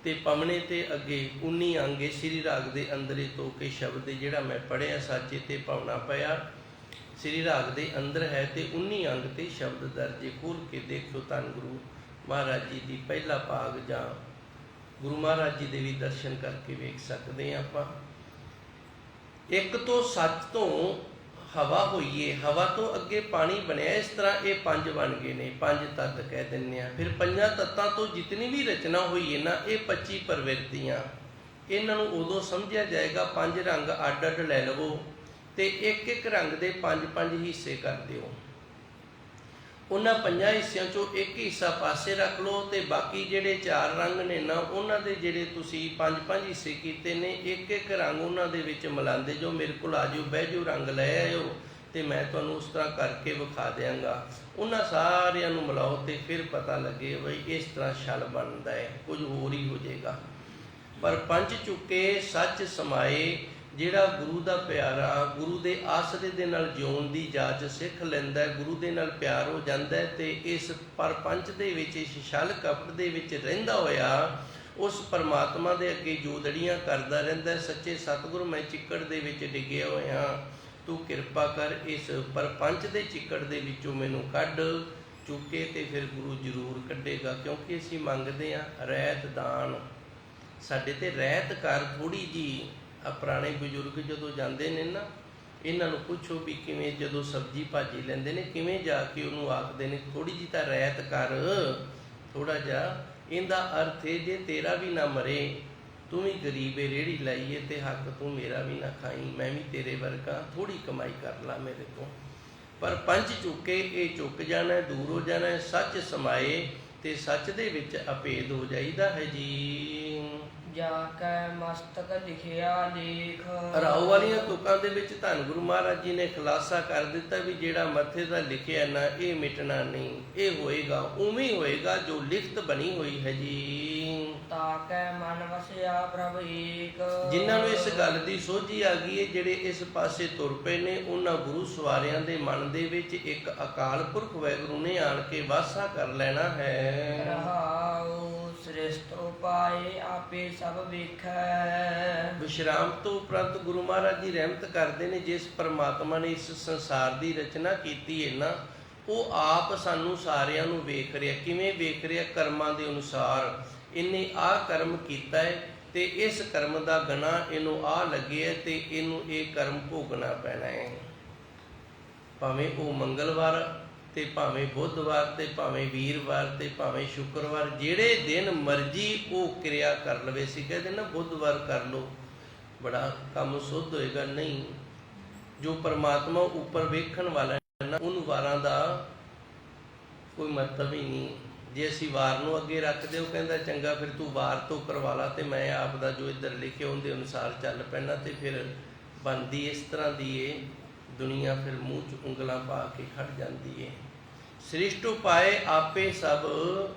B: ਤੇ ਪਵਣੇ ਤੇ ਅੱਗੇ 19 ਅੰਗ ਸ੍ਰੀ ਰਾਗ ਦੇ ਅੰਦਰੇ ਤੋਂ ਕੇ ਸ਼ਬਦ ਜਿਹੜਾ ਮੈਂ ਪੜ੍ਹਿਆ, ਸਾਚੇ ਤੇ ਪਵਣਾ ਭਇਆ ਸ੍ਰੀ ਰਾਗ ਦੇ ਅੰਦਰ ਹੈ ਤੇ 19 ਅੰਗ ਤੇ ਸ਼ਬਦ ਦਰਜੇ ਖੋਲ ਕੇ ਦੇਖੋ। ਧੰਨ ਗੁਰੂ ਮਹਾਰਾਜ ਜੀ ਦੀ ਪਹਿਲਾ ਭਾਗ ਜਾਂ ਗੁਰੂ ਮਹਾਰਾਜ ਜੀ ਦੇ ਵੀ ਦਰਸ਼ਨ ਕਰਕੇ ਵੇਖ ਸਕਦੇ ਹਾਂ ਆਪਾਂ। ਇੱਕ ਤੋਂ ਸੱਚ ਤੋਂ ਹਵਾ ਹੋਈਏ, ਹਵਾ ਤੋਂ ਅੱਗੇ ਪਾਣੀ ਬਣਿਆ। ਇਸ ਤਰ੍ਹਾਂ ਇਹ 5 ਬਣ ਗਏ ਨੇ, 5 ਤੱਤ ਕਹਿ ਦਿੰਦੇ ਆ। ਫਿਰ 5 ਤੱਤਾਂ ਤੋਂ ਜਿਤਨੀ ਵੀ ਰਚਨਾ ਹੋਈ ਹੈ ਨਾ, ਇਹ 25 ਪ੍ਰਵਿਰਤੀਆਂ। ਇਹਨਾਂ ਨੂੰ ਉਦੋਂ ਸਮਝਿਆ ਜਾਏਗਾ 5 ਰੰਗ ਅੱਡ ਅੱਡ ਲੈ ਲਵੋ ਤੇ ਇੱਕ ਇੱਕ ਰੰਗ ਦੇ 5-5 ਹਿੱਸੇ ਕਰ ਦਿਓ। ਉਹਨਾਂ 5 ਹਿੱਸਿਆਂ ਚੋਂ ਇੱਕ ਹਿੱਸਾ ਪਾਸੇ ਰੱਖ ਲਓ ਤੇ ਬਾਕੀ ਜਿਹੜੇ 4 ਰੰਗ ਨੇ ਨਾ, ਉਹਨਾਂ ਦੇ ਜਿਹੜੇ ਤੁਸੀਂ 5-5 ਹਿੱਸੇ ਕੀਤੇ ਨੇ, ਇੱਕ ਇੱਕ ਰੰਗ ਉਹਨਾਂ ਦੇ ਵਿੱਚ ਮਿਲਾਉਂਦੇ ਜੋ। ਮੇਰੇ ਕੋਲ ਆ ਜਾਓ, ਬਹਿ ਜਾਓ, ਰੰਗ ਲੈ ਆਇਓ ਤੇ ਮੈਂ ਤੁਹਾਨੂੰ ਉਸ ਤਰ੍ਹਾਂ ਕਰਕੇ ਵਿਖਾ ਦਿਆਂਗਾ। ਉਹਨਾਂ ਸਾਰਿਆਂ ਨੂੰ ਮਿਲਾਓ ਤੇ ਫਿਰ ਪਤਾ ਲੱਗੇ ਬਈ ਇਸ ਤਰ੍ਹਾਂ ਛਲ ਬਣਦਾ ਹੈ, ਕੁਝ ਹੋਰ ਹੀ ਹੋ ਜਾਏਗਾ। ਪਰ ਪੰਜ ਚੁੱਕੇ ਸੱਚ ਸਮਾਏ, ਜਿਹੜਾ ਗੁਰੂ ਦਾ ਪਿਆਰਾ, ਗੁਰੂ ਦੇ ਆਸਰੇ ਦੇ ਨਾਲ ਜਿਉਣ ਦੀ ਜਾਚ ਸਿੱਖ ਲੈਂਦਾ, ਗੁਰੂ ਦੇ ਨਾਲ ਪਿਆਰ ਹੋ ਜਾਂਦਾ ਤੇ ਇਸ ਪਰਪੰਚ ਦੇ ਵਿੱਚ, ਇਸ ਛਲ ਕਪਟ ਦੇ ਵਿੱਚ ਰਹਿੰਦਾ ਹੋਇਆ ਉਸ ਪਰਮਾਤਮਾ ਦੇ ਅੱਗੇ ਜੋਦੜੀਆਂ ਕਰਦਾ ਰਹਿੰਦਾ। ਸੱਚੇ ਸਤਿਗੁਰੂ, ਮੈਂ ਚਿੱਕੜ ਦੇ ਵਿੱਚ ਡਿੱਗਿਆ ਹੋਇਆ, ਤੂੰ ਕਿਰਪਾ ਕਰ, ਇਸ ਪਰਪੰਚ ਦੇ ਚਿੱਕੜ ਦੇ ਵਿੱਚੋਂ ਮੈਨੂੰ ਕੱਢ। ਚੁੱਕੇ ਤੇ ਫਿਰ ਗੁਰੂ ਜ਼ਰੂਰ ਕੱਢੇਗਾ, ਕਿਉਂਕਿ ਅਸੀਂ ਮੰਗਦੇ ਹਾਂ ਰਹਿਤ ਦਾਨ। ਸਾਡੇ ਤੇ ਰਹਿਤ ਕਰ ਥੋੜ੍ਹੀ ਜੀ। ਆ ਪੁਰਾਣੇ ਬਜ਼ੁਰਗ ਜਦੋਂ ਜਾਂਦੇ ਨੇ ਨਾ, ਇਹਨਾਂ ਨੂੰ ਪੁੱਛੋ ਵੀ ਕਿਵੇਂ, ਜਦੋਂ ਸਬਜ਼ੀ ਭਾਜੀ ਲੈਂਦੇ ਨੇ ਕਿਵੇਂ ਜਾ ਕੇ ਉਹਨੂੰ ਆਖਦੇ ਨੇ ਥੋੜ੍ਹੀ ਜਿਹੀ ਤਾਂ ਰਹਿਤ ਕਰ, ਥੋੜ੍ਹਾ ਜਿਹਾ। ਇਹਦਾ ਅਰਥ ਹੈ ਜੇ ਤੇਰਾ ਵੀ ਨਾ ਮਰੇ, ਤੂੰ ਵੀ ਗਰੀਬੇ ਰੇਹੜੀ ਲਾਈਏ ਤੇ ਹੱਕ ਤੂੰ ਮੇਰਾ ਵੀ ਨਾ ਖਾਈ, ਮੈਂ ਵੀ ਤੇਰੇ ਵਰਗਾ, ਥੋੜ੍ਹੀ ਕਮਾਈ ਕਰ ਲਾ ਮੇਰੇ ਤੋਂ। ਪਰ ਪੰਜ ਚੁੱਕੇ, ਇਹ ਚੁੱਕ ਜਾਣਾ, ਦੂਰ ਹੋ ਜਾਣਾ। ਸੱਚ ਸਮਾਏ ਤੇ ਸੱਚ ਦੇ ਵਿੱਚ ਅਭੇਦ ਹੋ ਜਾਈਦਾ ਹੈ ਜੀ।
A: ਜਾ ਕੈ ਮਸਤਕ ਲਿਖਿਆ ਲੇਖ।
B: ਰਾਉ ਵਾਲੀਆਂ ਤੁਕਾਂ ਦੇ ਵਿੱਚ ਧੰਨ ਗੁਰੂ ਮਹਾਰਾਜ ਜੀ ਨੇ ਖੁਲਾਸਾ ਕਰ ਦਿੱਤਾ ਵੀ ਜਿਹੜਾ ਮੱਥੇ ਦਾ ਲਿਖਿਆ ਨਾ, ਇਹ ਮਿਟਣਾ ਨਹੀਂ, ਇਹ ਹੋਏਗਾ, ਉਵੇਂ ਹੋਏਗਾ ਜੋ ਲਿਖਤ ਬਣੀ ਹੋਈ ਹੈ ਜੀ।
A: ਤਾਕੈ ਮਨ ਵਸਿਆ ਪ੍ਰਭ ਏਕ।
B: ਜਿਨ੍ਹਾਂ ਨੂੰ ਇਸ ਗੱਲ ਦੀ ਸੋਝੀ ਆ ਗਈ ਹੈ, ਜਿਹੜੇ ਇਸ ਪਾਸੇ ਤੁਰ ਪਏ ਨੇ, ਉਹਨਾਂ ਗੁਰੂ ਸਵਾਰਿਆਂ ਦੇ ਮਨ ਦੇ ਵਿੱਚ ਇੱਕ ਅਕਾਲ ਪੁਰਖ ਵਾਹਿਗੁਰੂ ਨੇ ਆਣ ਕੇ ਵਾਸਾ ਕਰ ਲੈਣਾ ਹੈ।
A: ਰਹਾਉ ਸ੍ਰਿਸ਼ਟ ਉਪਾਏ ਆਪੇ ਸਭ ਵੇਖੈ।
B: ਵਿਸ਼ਰਾਮ ਤੋਂ ਉਪਰੰਤ ਗੁਰੂ ਮਹਾਰਾਜ ਜੀ ਰਹਿਮਤ ਕਰਦੇ ਨੇ, ਜਿਸ ਪਰਮਾਤਮਾ ਨੇ ਇਸ ਸੰਸਾਰ ਦੀ ਰਚਨਾ ਕੀਤੀ ਹੈ ਨਾ, ਉਹ ਆਪ ਸਾਨੂੰ ਸਾਰਿਆਂ ਨੂੰ ਵੇਖ ਰਿਹਾ। ਕਿਵੇਂ ਵੇਖ ਰਿਹਾ? ਕਰਮਾਂ ਦੇ ਅਨੁਸਾਰ। ਇਹਨੇ ਆਹ ਕਰਮ ਕੀਤਾ ਹੈ ਤੇ ਇਸ ਕਰਮ ਦਾ ਗਣਾ ਇਹਨੂੰ ਆਹ ਲੱਗਿਆ ਤੇ ਇਹਨੂੰ ਇਹ ਕਰਮ ਭੋਗਣਾ ਪੈਣਾ ਹੈ। ਭਾਵੇਂ ਉਹ ਮੰਗਲਵਾਰ ਤੇ ਭਾਵੇਂ ਬੁੱਧਵਾਰ ਤੇ ਭਾਵੇਂ ਵੀਰਵਾਰ ਤੇ ਭਾਵੇਂ ਸ਼ੁੱਕਰਵਾਰ, ਜਿਹੜੇ ਦਿਨ ਮਰਜ਼ੀ ਉਹ ਕਿਰਿਆ ਕਰ ਲਵੇ। ਸੀ ਕਹਿੰਦੇ ਨਾ ਬੁੱਧਵਾਰ ਕਰ ਲਓ, ਬੜਾ ਕੰਮ ਸੁੱਧ ਹੋਏਗਾ। ਨਹੀਂ, ਜੋ ਪਰਮਾਤਮਾ ਉੱਪਰ ਵੇਖਣ ਵਾਲਾ ਹੈ ਨਾ, ਉਹਨੂੰ ਵਾਰਾਂ ਦਾ ਕੋਈ ਮਤਲਬ ਹੀ ਨਹੀਂ। ਜੇ ਅਸੀਂ ਵਾਰ ਨੂੰ ਅੱਗੇ ਰੱਖਦੇ, ਉਹ ਕਹਿੰਦਾ ਚੰਗਾ ਫਿਰ ਤੂੰ ਵਾਰ ਤੋਂ ਕਰਵਾ ਲਾ ਤੇ ਮੈਂ ਆਪ ਦਾ ਜੋ ਇੱਧਰ ਲਿਖਿਆ ਉਹਦੇ ਅਨੁਸਾਰ ਚੱਲ ਪੈਣਾ, ਤੇ ਫਿਰ ਬਣਦੀ ਇਸ ਤਰ੍ਹਾਂ ਦੀ ਏ ਦੁਨੀਆ। ਫਿਰ ਮੂੰਹ 'ਚ ਉਂਗਲਾਂ ਪਾ ਕੇ ਖੜ ਜਾਂਦੀ ਏ। ਸ੍ਰਿਸ਼ਟ ਉਪਾਏ ਆਪੇ ਸਭ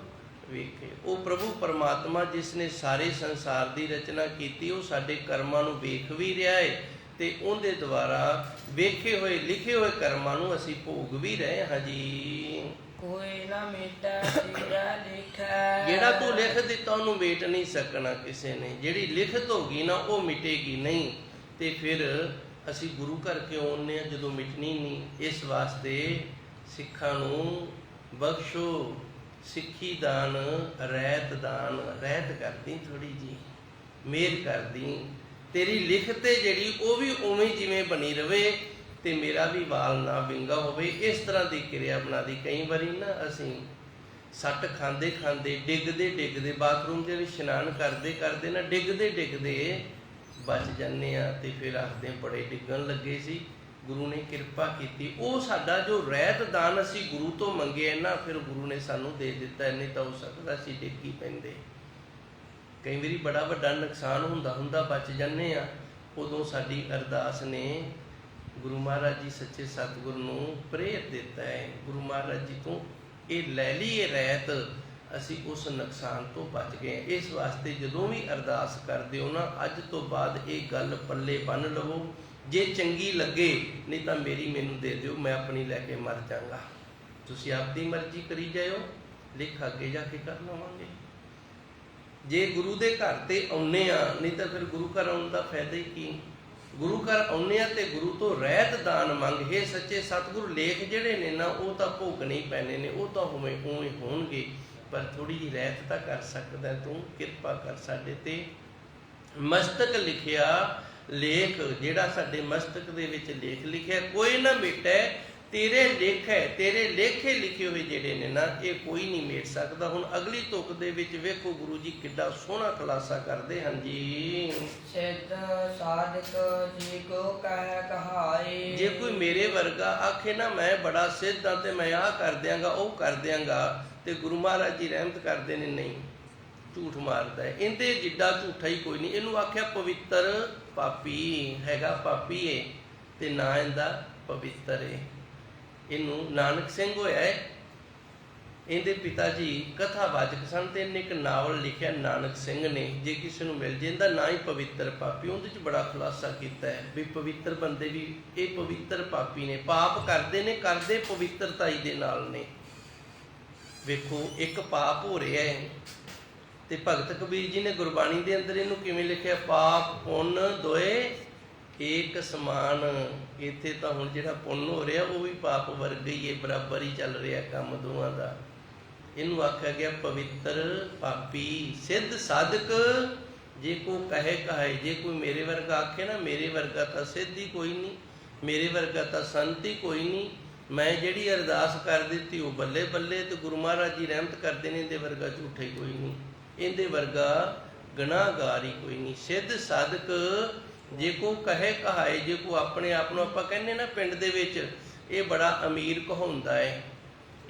B: ਵੇਖੇ। ਉਹ ਪ੍ਰਭੂ ਪਰਮਾਤਮਾ ਜਿਸ ਨੇ ਸਾਰੇ ਸੰਸਾਰ ਦੀ ਰਚਨਾ ਕੀਤੀ, ਉਹ ਸਾਡੇ ਕਰਮਾਂ ਨੂੰ ਵੇਖ ਵੀ ਰਿਹਾ ਹੈ ਤੇ ਉਹਦੇ ਦੁਆਰਾ ਵੇਖੇ ਹੋਏ ਲਿਖੇ ਹੋਏ ਕਰਮਾਂ ਨੂੰ ਅਸੀਂ ਭੋਗ ਵੀ ਰਹੇ ਹਾਂ ਜੀ।
A: ਕੋਈ ਨਾ ਮਿਟੈ ਤੇਰਾ ਲਿਖੈ।
B: ਜਿਹੜਾ ਤੂੰ ਲਿਖ ਦਿੱਤਾ ਉਹਨੂੰ ਮੇਟ ਨਹੀਂ ਸਕਣਾ ਕਿਸੇ ਨੇ। ਜਿਹੜੀ ਲਿਖਤ ਹੋ ਗਈ ਨਾ, ਉਹ ਮਿਟੇਗੀ ਨਹੀਂ। ਤੇ ਫਿਰ ਅਸੀਂ ਗੁਰੂ ਘਰ ਕਿਉਂ ਆਉਂਦੇ ਹਾਂ ਜਦੋਂ ਮਿਟਣੀ ਨਹੀਂ? ਇਸ ਵਾਸਤੇ ਸਿੱਖਾਂ ਨੂੰ ਬਖਸ਼ੋ ਸਿੱਖੀ ਦਾਨ, ਰਹਿਤ ਦਾਨ। ਰਹਿਤ ਕਰਦੀ ਥੋੜ੍ਹੀ ਜੀ, ਮਿਹਰ ਕਰਦੀ। ਤੇਰੀ ਲਿਖਤ ਜਿਹੜੀ ਉਹ ਵੀ ਉਵੇਂ ਜਿਵੇਂ ਬਣੀ ਰਵੇ ਤੇ ਮੇਰਾ ਵੀ ਵਾਲ ਨਾ ਵਿੰਗਾ ਹੋਵੇ, ਇਸ ਤਰ੍ਹਾਂ ਦੀ ਕਿਰਿਆ ਬਣਾ ਦੀ। ਕਈ ਵਾਰੀ ਨਾ ਅਸੀਂ ਸੱਟ ਖਾਂਦੇ ਖਾਂਦੇ, ਡਿੱਗਦੇ ਡਿੱਗਦੇ, ਬਾਥਰੂਮ ਦੇ ਵਿੱਚ ਇਸ਼ਨਾਨ ਕਰਦੇ ਕਰਦੇ ਨਾ ਡਿੱਗਦੇ ਡਿੱਗਦੇ ਬਚ ਜਾਂਦੇ ਆ ਤੇ ਫਿਰ ਆਖਦੇ ਬੜੇ ਡਿੱਗਣ ਲੱਗੇ ਸੀ, ਗੁਰੂ ਨੇ ਕਿਰਪਾ ਕੀਤੀ। ਉਹ ਸਾਡਾ ਜੋ ਰਹਿਤ ਦਾਨ ਅਸੀਂ ਗੁਰੂ ਤੋਂ ਮੰਗਿਆ ਨਾ, ਫਿਰ ਗੁਰੂ ਨੇ ਸਾਨੂੰ ਦੇ ਦਿੱਤਾ। ਨਹੀਂ ਤਾਂ ਹੋ ਸਕਦਾ ਅਸੀਂ ਡਿੱਗ ਹੀ ਪੈਂਦੇ। ਕਈ ਵਾਰੀ ਬੜਾ ਵੱਡਾ ਨੁਕਸਾਨ ਹੁੰਦਾ ਬਚ ਜਾਂਦੇ ਆ। ਉਦੋਂ ਸਾਡੀ ਅਰਦਾਸ ਨੇ ਗੁਰੂ ਮਹਾਰਾਜ ਜੀ ਸੱਚੇ ਸਤਿਗੁਰ ਨੂੰ ਪ੍ਰੇਰ ਦਿੱਤਾ ਹੈ। ਗੁਰੂ ਮਹਾਰਾਜ ਜੀ ਤੋਂ ਇਹ ਲੈ ਲਈਏ ਰਹਿਤ, ਅਸੀਂ ਉਸ ਨੁਕਸਾਨ ਤੋਂ ਬਚ ਗਏ। ਇਸ ਵਾਸਤੇ ਜਦੋਂ ਵੀ ਅਰਦਾਸ ਕਰਦੇ ਹੋ ਨਾ, ਅੱਜ ਤੋਂ ਬਾਅਦ ਇਹ ਗੱਲ ਪੱਲੇ ਬੰਨ੍ਹ ਲਵੋ, ਜੇ ਚੰਗੀ ਲੱਗੇ, ਨਹੀਂ ਤਾਂ ਮੈਨੂੰ ਦੇ ਦਿਓ, ਮੈਂ ਆਪਣੀ ਲੈ ਕੇ ਮਰ ਜਾਵਾਂਗਾ। ਤੁਸੀਂ ਆਪਣੀ ਮਰਜ਼ੀ ਕਰੀ ਜਾਇਓ, ਲਿਖ ਅੱਗੇ ਜਾ ਕੇ ਕਰ ਲਵਾਂਗੇ। ਜੇ ਗੁਰੂ ਦੇ ਘਰ ਤੇ ਆਉਂਦੇ ਆ, ਨਹੀਂ ਤਾਂ ਫਿਰ ਗੁਰੂ ਘਰ ਆਉਣ ਦਾ ਫਾਇਦਾ ਹੀ ਕੀ। ਗੁਰੂ ਘਰ ਆਉਂਦੇ ਆ ਤੇ ਗੁਰੂ ਤੋਂ ਰਹਿਤ ਦਾਨ ਮੰਗ। ਹੇ ਸੱਚੇ ਸਤਿਗੁਰ, ਲੇਖ ਜਿਹੜੇ ਨੇ ਨਾ ਉਹ ਤਾਂ ਭੋਗਣੇ ਹੀ ਪੈਣੇ ਨੇ, ਉਹ ਤਾਂ ਉਵੇਂ ਹੋਣਗੇ, ਪਰ ਥੋੜੀ ਜਿਹੀ ਰਹਿਤ ਤਾਂ ਕਰ ਸਕਦਾ ਤੂੰ, ਕਿਰਪਾ ਕਰ ਸਾਡੇ ਤੇ। ਮਸਤਕ ਲਿਖਿਆ ਲੇਖ, ਜਿਹੜਾ ਸਾਡੇ ਮਸਤਕ ਦੇ ਵਿੱਚ ਲੇਖ ਲਿਖਿਆ, ਕੋਈ ਨਾ ਮਿਟੈ ਤੇਰੇ ਲੇਖ ਹੈ। ਤੇਰੇ ਲੇਖੇ ਲਿਖੇ ਹੋਏ ਜਿਹੜੇ ਨੇ ਨਾ, ਇਹ ਕੋਈ ਨਹੀਂ ਮੇਟ ਸਕਦਾ। ਹੁਣ ਅਗਲੀ ਤੁਕ ਦੇ ਵਿੱਚ ਵੇਖੋ ਗੁਰੂ ਜੀ ਕਿੱਡਾ ਸੋਹਣਾ ਖੁਲਾਸਾ ਕਰਦੇ ਹਨ ਜੀ।
A: ਸਿੱਧ ਸਾਧਕ ਜੀ ਕੋ ਕਹਿ ਕਹਾਏ।
B: ਜੇ ਕੋਈ ਮੇਰੇ ਵਰਗਾ ਆਖੇ ਨਾ ਮੈਂ ਬੜਾ ਸਿੱਧ ਹਾਂ ਤੇ ਮੈਂ ਆਹ ਕਰ ਦਿਆਂਗਾ, ਉਹ ਕਰ ਦਿਆਂਗਾ, ਤੇ ਗੁਰੂ ਮਹਾਰਾਜ ਜੀ ਰਹਿਮਤ ਕਰਦੇ ਨੇ, ਨਹੀਂ, ਝੂਠ ਮਾਰਦਾ ਹੈ। ਇਹਦੇ ਜਿੱਡਾ ਝੂਠਾ ਹੀ ਕੋਈ ਨਹੀਂ। ਇਹਨੂੰ ਆਖਿਆ ਪਵਿੱਤਰ ਪਾਪੀ, ਹੈਗਾ ਪਾਪੀ ਏ ਤੇ ਨਾ ਇਹਦਾ ਪਵਿੱਤਰ ਏ। ਇਹਨੂੰ ਨਾਨਕ ਸਿੰਘ ਹੋਇਆ ਹੈ। ਇਹਦੇ ਪਿਤਾ ਜੀ ਕਥਾਵਾਚਕ ਸਨ ਤੇ ਇਹਨੇ ਇੱਕ ਨਾਵਲ ਲਿਖਿਆ ਨਾਨਕ ਸਿੰਘ ਨੇ, ਜੇ ਕਿਸੇ ਨੂੰ ਮਿਲ ਜੇ। ਇਹਦਾ ਨਾਂ ਹੀ ਪਵਿੱਤਰ ਪਾਪੀ। ਉਹਦੇ 'ਚ ਬੜਾ ਖੁਲਾਸਾ ਕੀਤਾ ਹੈ ਵੀ ਪਵਿੱਤਰ ਬੰਦੇ ਵੀ ਇਹ ਪਵਿੱਤਰ ਪਾਪੀ ਨੇ, ਪਾਪ ਕਰਦੇ ਨੇ, ਕਰਦੇ ਪਵਿੱਤਰਤਾਈ ਦੇ ਨਾਲ ਨੇ। ਵੇਖੋ ਇੱਕ ਪਾਪ ਹੋ ਰਿਹਾ ਹੈ ਤੇ ਭਗਤ ਕਬੀਰ ਜੀ ਨੇ ਗੁਰਬਾਣੀ ਦੇ ਅੰਦਰ ਇਹਨੂੰ ਕਿਵੇਂ ਲਿਖਿਆ, ਪਾਪ ਪੁੰਨ ਦੋਏ ਏਕ ਸਮਾਨ। ਇੱਥੇ ਤਾਂ ਹੁਣ ਜਿਹੜਾ ਪੁੰਨ ਹੋ ਰਿਹਾ ਉਹ ਵੀ ਪਾਪ ਵਰਗਾ ਹੀ ਹੈ, ਬਰਾਬਰ ਹੀ ਚੱਲ ਰਿਹਾ ਕੰਮ ਦੋਵਾਂ ਦਾ। ਇਹਨੂੰ ਆਖਿਆ ਗਿਆ ਪਵਿੱਤਰ ਪਾਪੀ। ਸਿੱਧ ਸਾਧਕ ਜੇ ਕੋ ਕਹੇ ਕਹਾਏ। ਜੇ ਕੋਈ ਮੇਰੇ ਵਰਗਾ ਆਖੇ ਨਾ, ਮੇਰੇ ਵਰਗਾ ਤਾਂ ਸਿੱਧ ਹੀ ਕੋਈ ਨਹੀਂ, ਮੇਰੇ ਵਰਗਾ ਤਾਂ ਸੰਤ ਹੀ ਕੋਈ ਨਹੀਂ। ਮੈਂ ਜਿਹੜੀ ਅਰਦਾਸ ਕਰ ਦਿੱਤੀ ਉਹ ਬੱਲੇ ਬੱਲੇ, ਤੇ ਗੁਰੂ ਮਹਾਰਾਜ ਜੀ ਰਹਿਮਤ ਕਰਦੇ ਨੇ। ਇਹਦੇ ਵਰਗਾ ਝੂਠਾ ਹੀ ਕੋਈ ਨਹੀਂ, ਇਹਦੇ ਵਰਗਾ ਗੁਨਾਹਗਾਰ ਹੀ ਕੋਈ ਨਹੀਂ। ਸਿੱਧ ਸਾਧਕ ਜੇ ਕੋ ਕਹੇ ਕਹਾਏ। ਜੇ ਕੋ ਆਪਣੇ ਆਪ ਨੂੰ, ਆਪਾਂ ਕਹਿੰਦੇ ਨਾ ਪਿੰਡ ਦੇ ਵਿੱਚ, ਇਹ ਬੜਾ ਅਮੀਰ ਕਹਾਉਂਦਾ ਹੈ,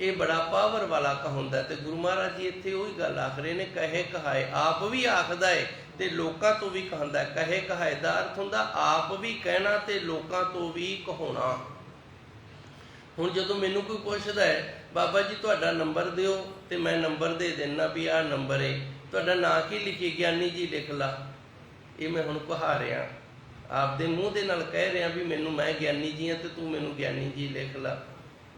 B: ਇਹ ਬੜਾ ਪਾਵਰ ਵਾਲਾ ਕਹਾਉਂਦਾ, ਤੇ ਗੁਰੂ ਮਹਾਰਾਜ ਜੀ ਇੱਥੇ ਉਹੀ ਗੱਲ ਆਖ ਰਹੇ ਨੇ, ਕਹੇ ਕਹਾਏ। ਆਪ ਵੀ ਆਖਦਾ ਹੈ ਤੇ ਲੋਕਾਂ ਤੋਂ ਵੀ ਕਹਾਉਂਦਾ। ਕਹੇ ਕਹਾਏ ਦਾ ਅਰਥ ਹੁੰਦਾ ਆਪ ਵੀ ਕਹਿਣਾ ਤੇ ਲੋਕਾਂ ਤੋਂ ਵੀ ਕਹਾਉਣਾ। ਹੁਣ ਜਦੋਂ ਮੈਨੂੰ ਕੋਈ ਪੁੱਛਦਾ ਹੈ, ਬਾਬਾ ਜੀ ਤੁਹਾਡਾ ਨੰਬਰ ਦਿਓ, ਤੇ ਮੈਂ ਨੰਬਰ ਦੇ ਦਿੰਦਾ ਵੀ ਆਹ ਨੰਬਰ ਹੈ, ਤੁਹਾਡਾ ਨਾਂ ਕੀ ਲਿਖੀ, ਗਿਆਨੀ ਜੀ ਲਿਖ ਲਾ। ਇਹ ਮੈਂ ਹੁਣ ਕਹਾ ਰਿਹਾ, ਆਪਦੇ ਮੂੰਹ ਦੇ ਨਾਲ ਕਹਿ ਰਿਹਾ ਵੀ ਮੈਂ ਗਿਆਨੀ ਜੀ ਹਾਂ ਤੇ ਤੂੰ ਮੈਨੂੰ ਗਿਆਨੀ ਜੀ ਲਿਖ ਲਾ।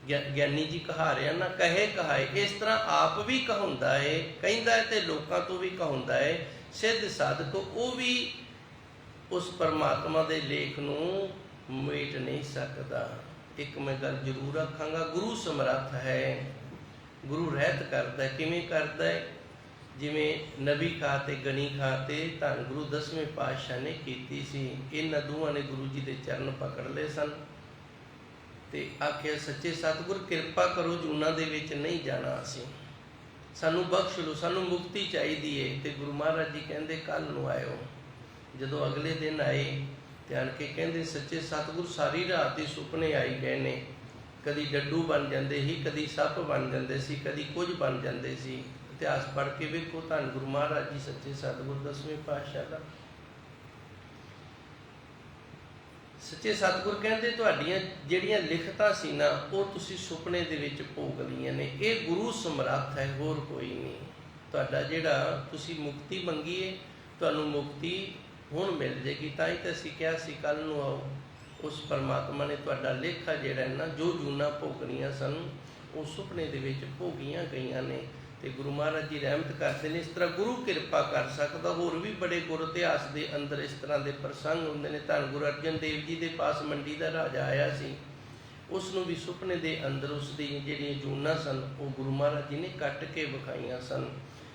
B: ਗਿਆਨੀ ਜੀ ਕਹਾ ਰਿਹਾ ਨਾ, ਕਹੇ ਕਹਾਏ। ਇਸ ਤਰ੍ਹਾਂ ਆਪ ਵੀ ਕਹਾਉਂਦਾ ਹੈ, ਕਹਿੰਦਾ ਹੈ, ਤੇ ਲੋਕਾਂ ਤੋਂ ਵੀ ਕਹਾਉਂਦਾ ਹੈ। ਸਿੱਧ ਸਾਧਕ ਉਹ ਵੀ ਉਸ ਪਰਮਾਤਮਾ ਦੇ ਲੇਖ ਨੂੰ ਮੇਟ ਨਹੀਂ ਸਕਦਾ। ਇੱਕ ਮੈਂ ਗੱਲ ਜ਼ਰੂਰ ਆਖਾਂਗਾ, ਗੁਰੂ ਸਮਰੱਥ ਹੈ, ਗੁਰੂ ਰਹਿਤ ਕਰਦਾ। ਕਿਵੇਂ ਕਰਦਾ ਹੈ? ਜਿਵੇਂ ਨਬੀ ਖਾਂ ਤੇ ਗਣੀ ਖਾਂ ਤੇ ਧੰਨ ਗੁਰੂ 10ਵੇਂ ਪਾਤਸ਼ਾਹ ਨੇ ਕੀਤੀ ਸੀ। ਇਹਨਾਂ ਦੋਵਾਂ ਨੇ ਗੁਰੂ ਜੀ ਦੇ ਚਰਨ ਪਕੜ ਲਏ ਸਨ ਤੇ ਆਖਿਆ, ਸੱਚੇ ਸਤਿਗੁਰ ਕਿਰਪਾ ਕਰੋ, ਜੂਨਾਂ ਦੇ ਵਿੱਚ ਨਹੀਂ ਜਾਣਾ, ਅਸੀਂ ਸਾਨੂੰ ਬਖਸ਼ ਲਓ, ਸਾਨੂੰ ਮੁਕਤੀ ਚਾਹੀਦੀ ਹੈ। ਤੇ ਗੁਰੂ ਮਹਾਰਾਜ ਜੀ ਕਹਿੰਦੇ ਕੱਲ੍ਹ ਨੂੰ ਆਇਓ। ਜਦੋਂ ਅਗਲੇ ਦਿਨ ਆਏ ਤੇ ਆਣ ਕੇ ਕਹਿੰਦੇ, ਸੱਚੇ ਸਤਿਗੁਰ ਸਾਰੀ ਰਾਤ ਹੀ ਸੁਪਨੇ ਆਈ ਗਏ ਨੇ, ਕਦੀ ਡੱਡੂ ਬਣ ਜਾਂਦੇ ਸੀ, ਕਦੀ ਸੱਪ ਬਣ ਜਾਂਦੇ ਸੀ, ਕਦੀ ਕੁਝ ਬਣ ਜਾਂਦੇ ਸੀ। ਇਤਿਹਾਸ ਪੜ੍ਹ ਕੇ ਵੇਖੋ, ਧੰਨ ਗੁਰੂ ਮਹਾਰਾਜ ਜੀ ਸੱਚੇ ਸਤਿਗੁਰ 10ਵੇਂ ਪਾਤਸ਼ਾਹ ਦਾ। ਸੱਚੇ ਸਤਿਗੁਰ ਕਹਿੰਦੇ ਤੁਹਾਡੀਆਂ ਜਿਹੜੀਆਂ ਲਿਖਤਾਂ ਸੀ ਨਾ, ਉਹ ਤੁਸੀਂ ਸੁਪਨੇ ਦੇ ਵਿੱਚ ਭੋਗ ਲਈਆਂ ਨੇ। ਇਹ ਗੁਰੂ ਸਮਰੱਥ ਹੈ, ਹੋਰ ਕੋਈ ਨਹੀਂ। ਤੁਹਾਡਾ ਜਿਹੜਾ ਤੁਸੀਂ ਮੁਕਤੀ ਮੰਗੀ ਹੈ, ਤੁਹਾਨੂੰ ਮੁਕਤੀ ਹੁਣ ਮਿਲ ਜਾਏਗੀ। ਤਾਂ ਹੀ ਤਾਂ ਅਸੀਂ ਕਿਹਾ ਸੀ ਕੱਲ੍ਹ ਨੂੰ ਆਓ। ਉਸ ਪਰਮਾਤਮਾ ਨੇ ਤੁਹਾਡਾ ਲੇਖਾ ਜਿਹੜਾ ਨਾ, ਜੋ ਜੂਨਾਂ ਭੋਗਣੀਆਂ ਸਨ, ਉਹ ਸੁਪਨੇ ਦੇ ਵਿੱਚ ਭੋਗੀਆਂ ਗਈਆਂ ਨੇ। ਤੇ ਗੁਰੂ ਮਹਾਰਾਜ ਜੀ ਰਹਿਮਤ ਕਰਦੇ ਨੇ। ਇਸ ਤਰ੍ਹਾਂ ਗੁਰੂ ਕਿਰਪਾ ਕਰ ਸਕਦਾ। ਹੋਰ ਵੀ ਬੜੇ ਗੁਰ ਇਤਿਹਾਸ ਦੇ ਅੰਦਰ ਇਸ ਤਰ੍ਹਾਂ ਦੇ ਪ੍ਰਸੰਗ ਹੁੰਦੇ ਨੇ। ਧੰਨ ਗੁਰੂ ਅਰਜਨ ਦੇਵ ਜੀ ਦੇ ਪਾਸ ਮੰਡੀ ਦਾ ਰਾਜਾ ਆਇਆ ਸੀ, ਉਸ ਨੂੰ ਵੀ ਸੁਪਨੇ ਦੇ ਅੰਦਰ ਉਸ ਦੀ ਜਿਹੜੀਆਂ ਜੂਨਾਂ ਸਨ, ਉਹ ਗੁਰੂ ਮਹਾਰਾਜ ਜੀ ਨੇ ਕੱਟ ਕੇ ਵਿਖਾਈਆਂ ਸਨ।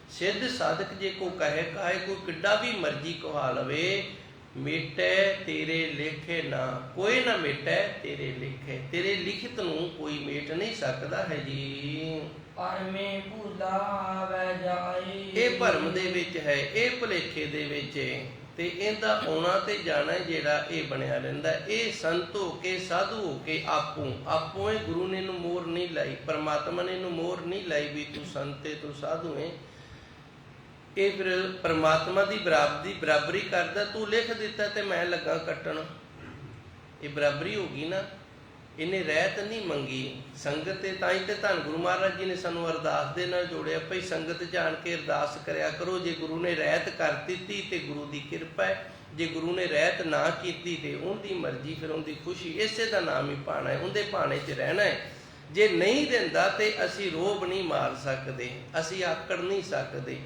B: ਸਿੱਧ ਸਾਧਕ ਜੇ ਕੋ ਕਹੇ ਕਹਾਏ, ਕੋਈ ਕਿੱਡਾ ਵੀ ਮਰਜ਼ੀ ਕਹਾ ਲਵੇ, ਮੇਟੈ ਤੇਰੇ ਲੇਖੇ ਨਾ, ਕੋਈ ਨਾ ਮੇਟੈ ਤੇਰੇ ਲੇਖੇ। ਤੇਰੇ ਲਿਖਤ ਨੂੰ ਕੋਈ ਮੇਟ ਨਹੀਂ ਸਕਦਾ ਹੈ ਜੀ।
A: ਪਰਮੇ ਭੂਲਾ ਆਵੈ ਜਾਏ। ਇਹ
B: ਭਰਮ ਦੇ ਵਿੱਚ ਹੈ, ਇਹ ਭੁਲੇਖੇ ਦੇ ਵਿੱਚ ਹੈ, ਤੇ ਇਹਦਾ ਆਉਣਾ ਤੇ ਜਾਣਾ ਜਿਹੜਾ ਇਹ ਬਣਿਆ ਰਹਿੰਦਾ। ਇਹ ਸੰਤ ਹੋ ਕੇ, ਸਾਧੂ ਹੋ ਕੇ ਆਪੋ ਇਹ ਗੁਰੂ ਨੇ ਇਹਨੂੰ ਮੋਹਰ ਨਹੀਂ ਲਾਈ, ਪਰਮਾਤਮਾ ਨੇ ਇਹਨੂੰ ਮੋਹਰ ਨਹੀਂ ਲਾਈ ਵੀ ਤੂੰ ਸੰਤ ਹੈ, ਤੂੰ ਸਾਧੂ ਹੈ। ਇਹ ਫਿਰ ਪਰਮਾਤਮਾ ਦੀ ਬਰਾਬਰੀ ਕਰਦਾ। ਤੂੰ ਲਿਖ ਦਿੱਤਾ ਤੇ ਮੈਂ ਲੱਗਾ ਕੱਟਣ। ਇਹ ਬਰਾਬਰੀ ਹੋ ਗਈ ਨਾ। ਇਹਨੇ ਰਹਿਤ ਨਹੀਂ ਮੰਗੀ ਸੰਗਤ ਤੇ, ਤਾਂ ਹੀ ਤੇ ਧੰਨ ਗੁਰੂ ਮਹਾਰਾਜ ਜੀ ਨੇ ਸਾਨੂੰ ਅਰਦਾਸ ਦੇ ਨਾਲ ਜੋੜਿਆ, ਭਈ ਸੰਗਤ ਜਾਣ ਕੇ ਅਰਦਾਸ ਕਰਿਆ ਕਰੋ। ਜੇ ਗੁਰੂ ਨੇ ਰਹਿਤ ਕਰ ਦਿੱਤੀ ਤੇ ਗੁਰੂ ਦੀ ਕਿਰਪਾ ਹੈ, ਜੇ ਗੁਰੂ ਨੇ ਰਹਿਤ ਨਾ ਕੀਤੀ ਤੇ ਉਹਦੀ ਮਰਜ਼ੀ, ਫਿਰ ਉਹਦੀ ਖੁਸ਼ੀ। ਇਸੇ ਦਾ ਨਾਮ ਹੀ ਪਾਣਾ ਹੈ, ਉਹਦੇ ਭਾਣੇ 'ਚ ਰਹਿਣਾ ਹੈ। ਜੇ ਨਹੀਂ ਦਿੰਦਾ ਤੇ ਅਸੀਂ ਰੋਬ ਨਹੀਂ ਮਾਰ ਸਕਦੇ, ਅਸੀਂ ਆਕੜ ਨਹੀਂ ਸਕਦੇ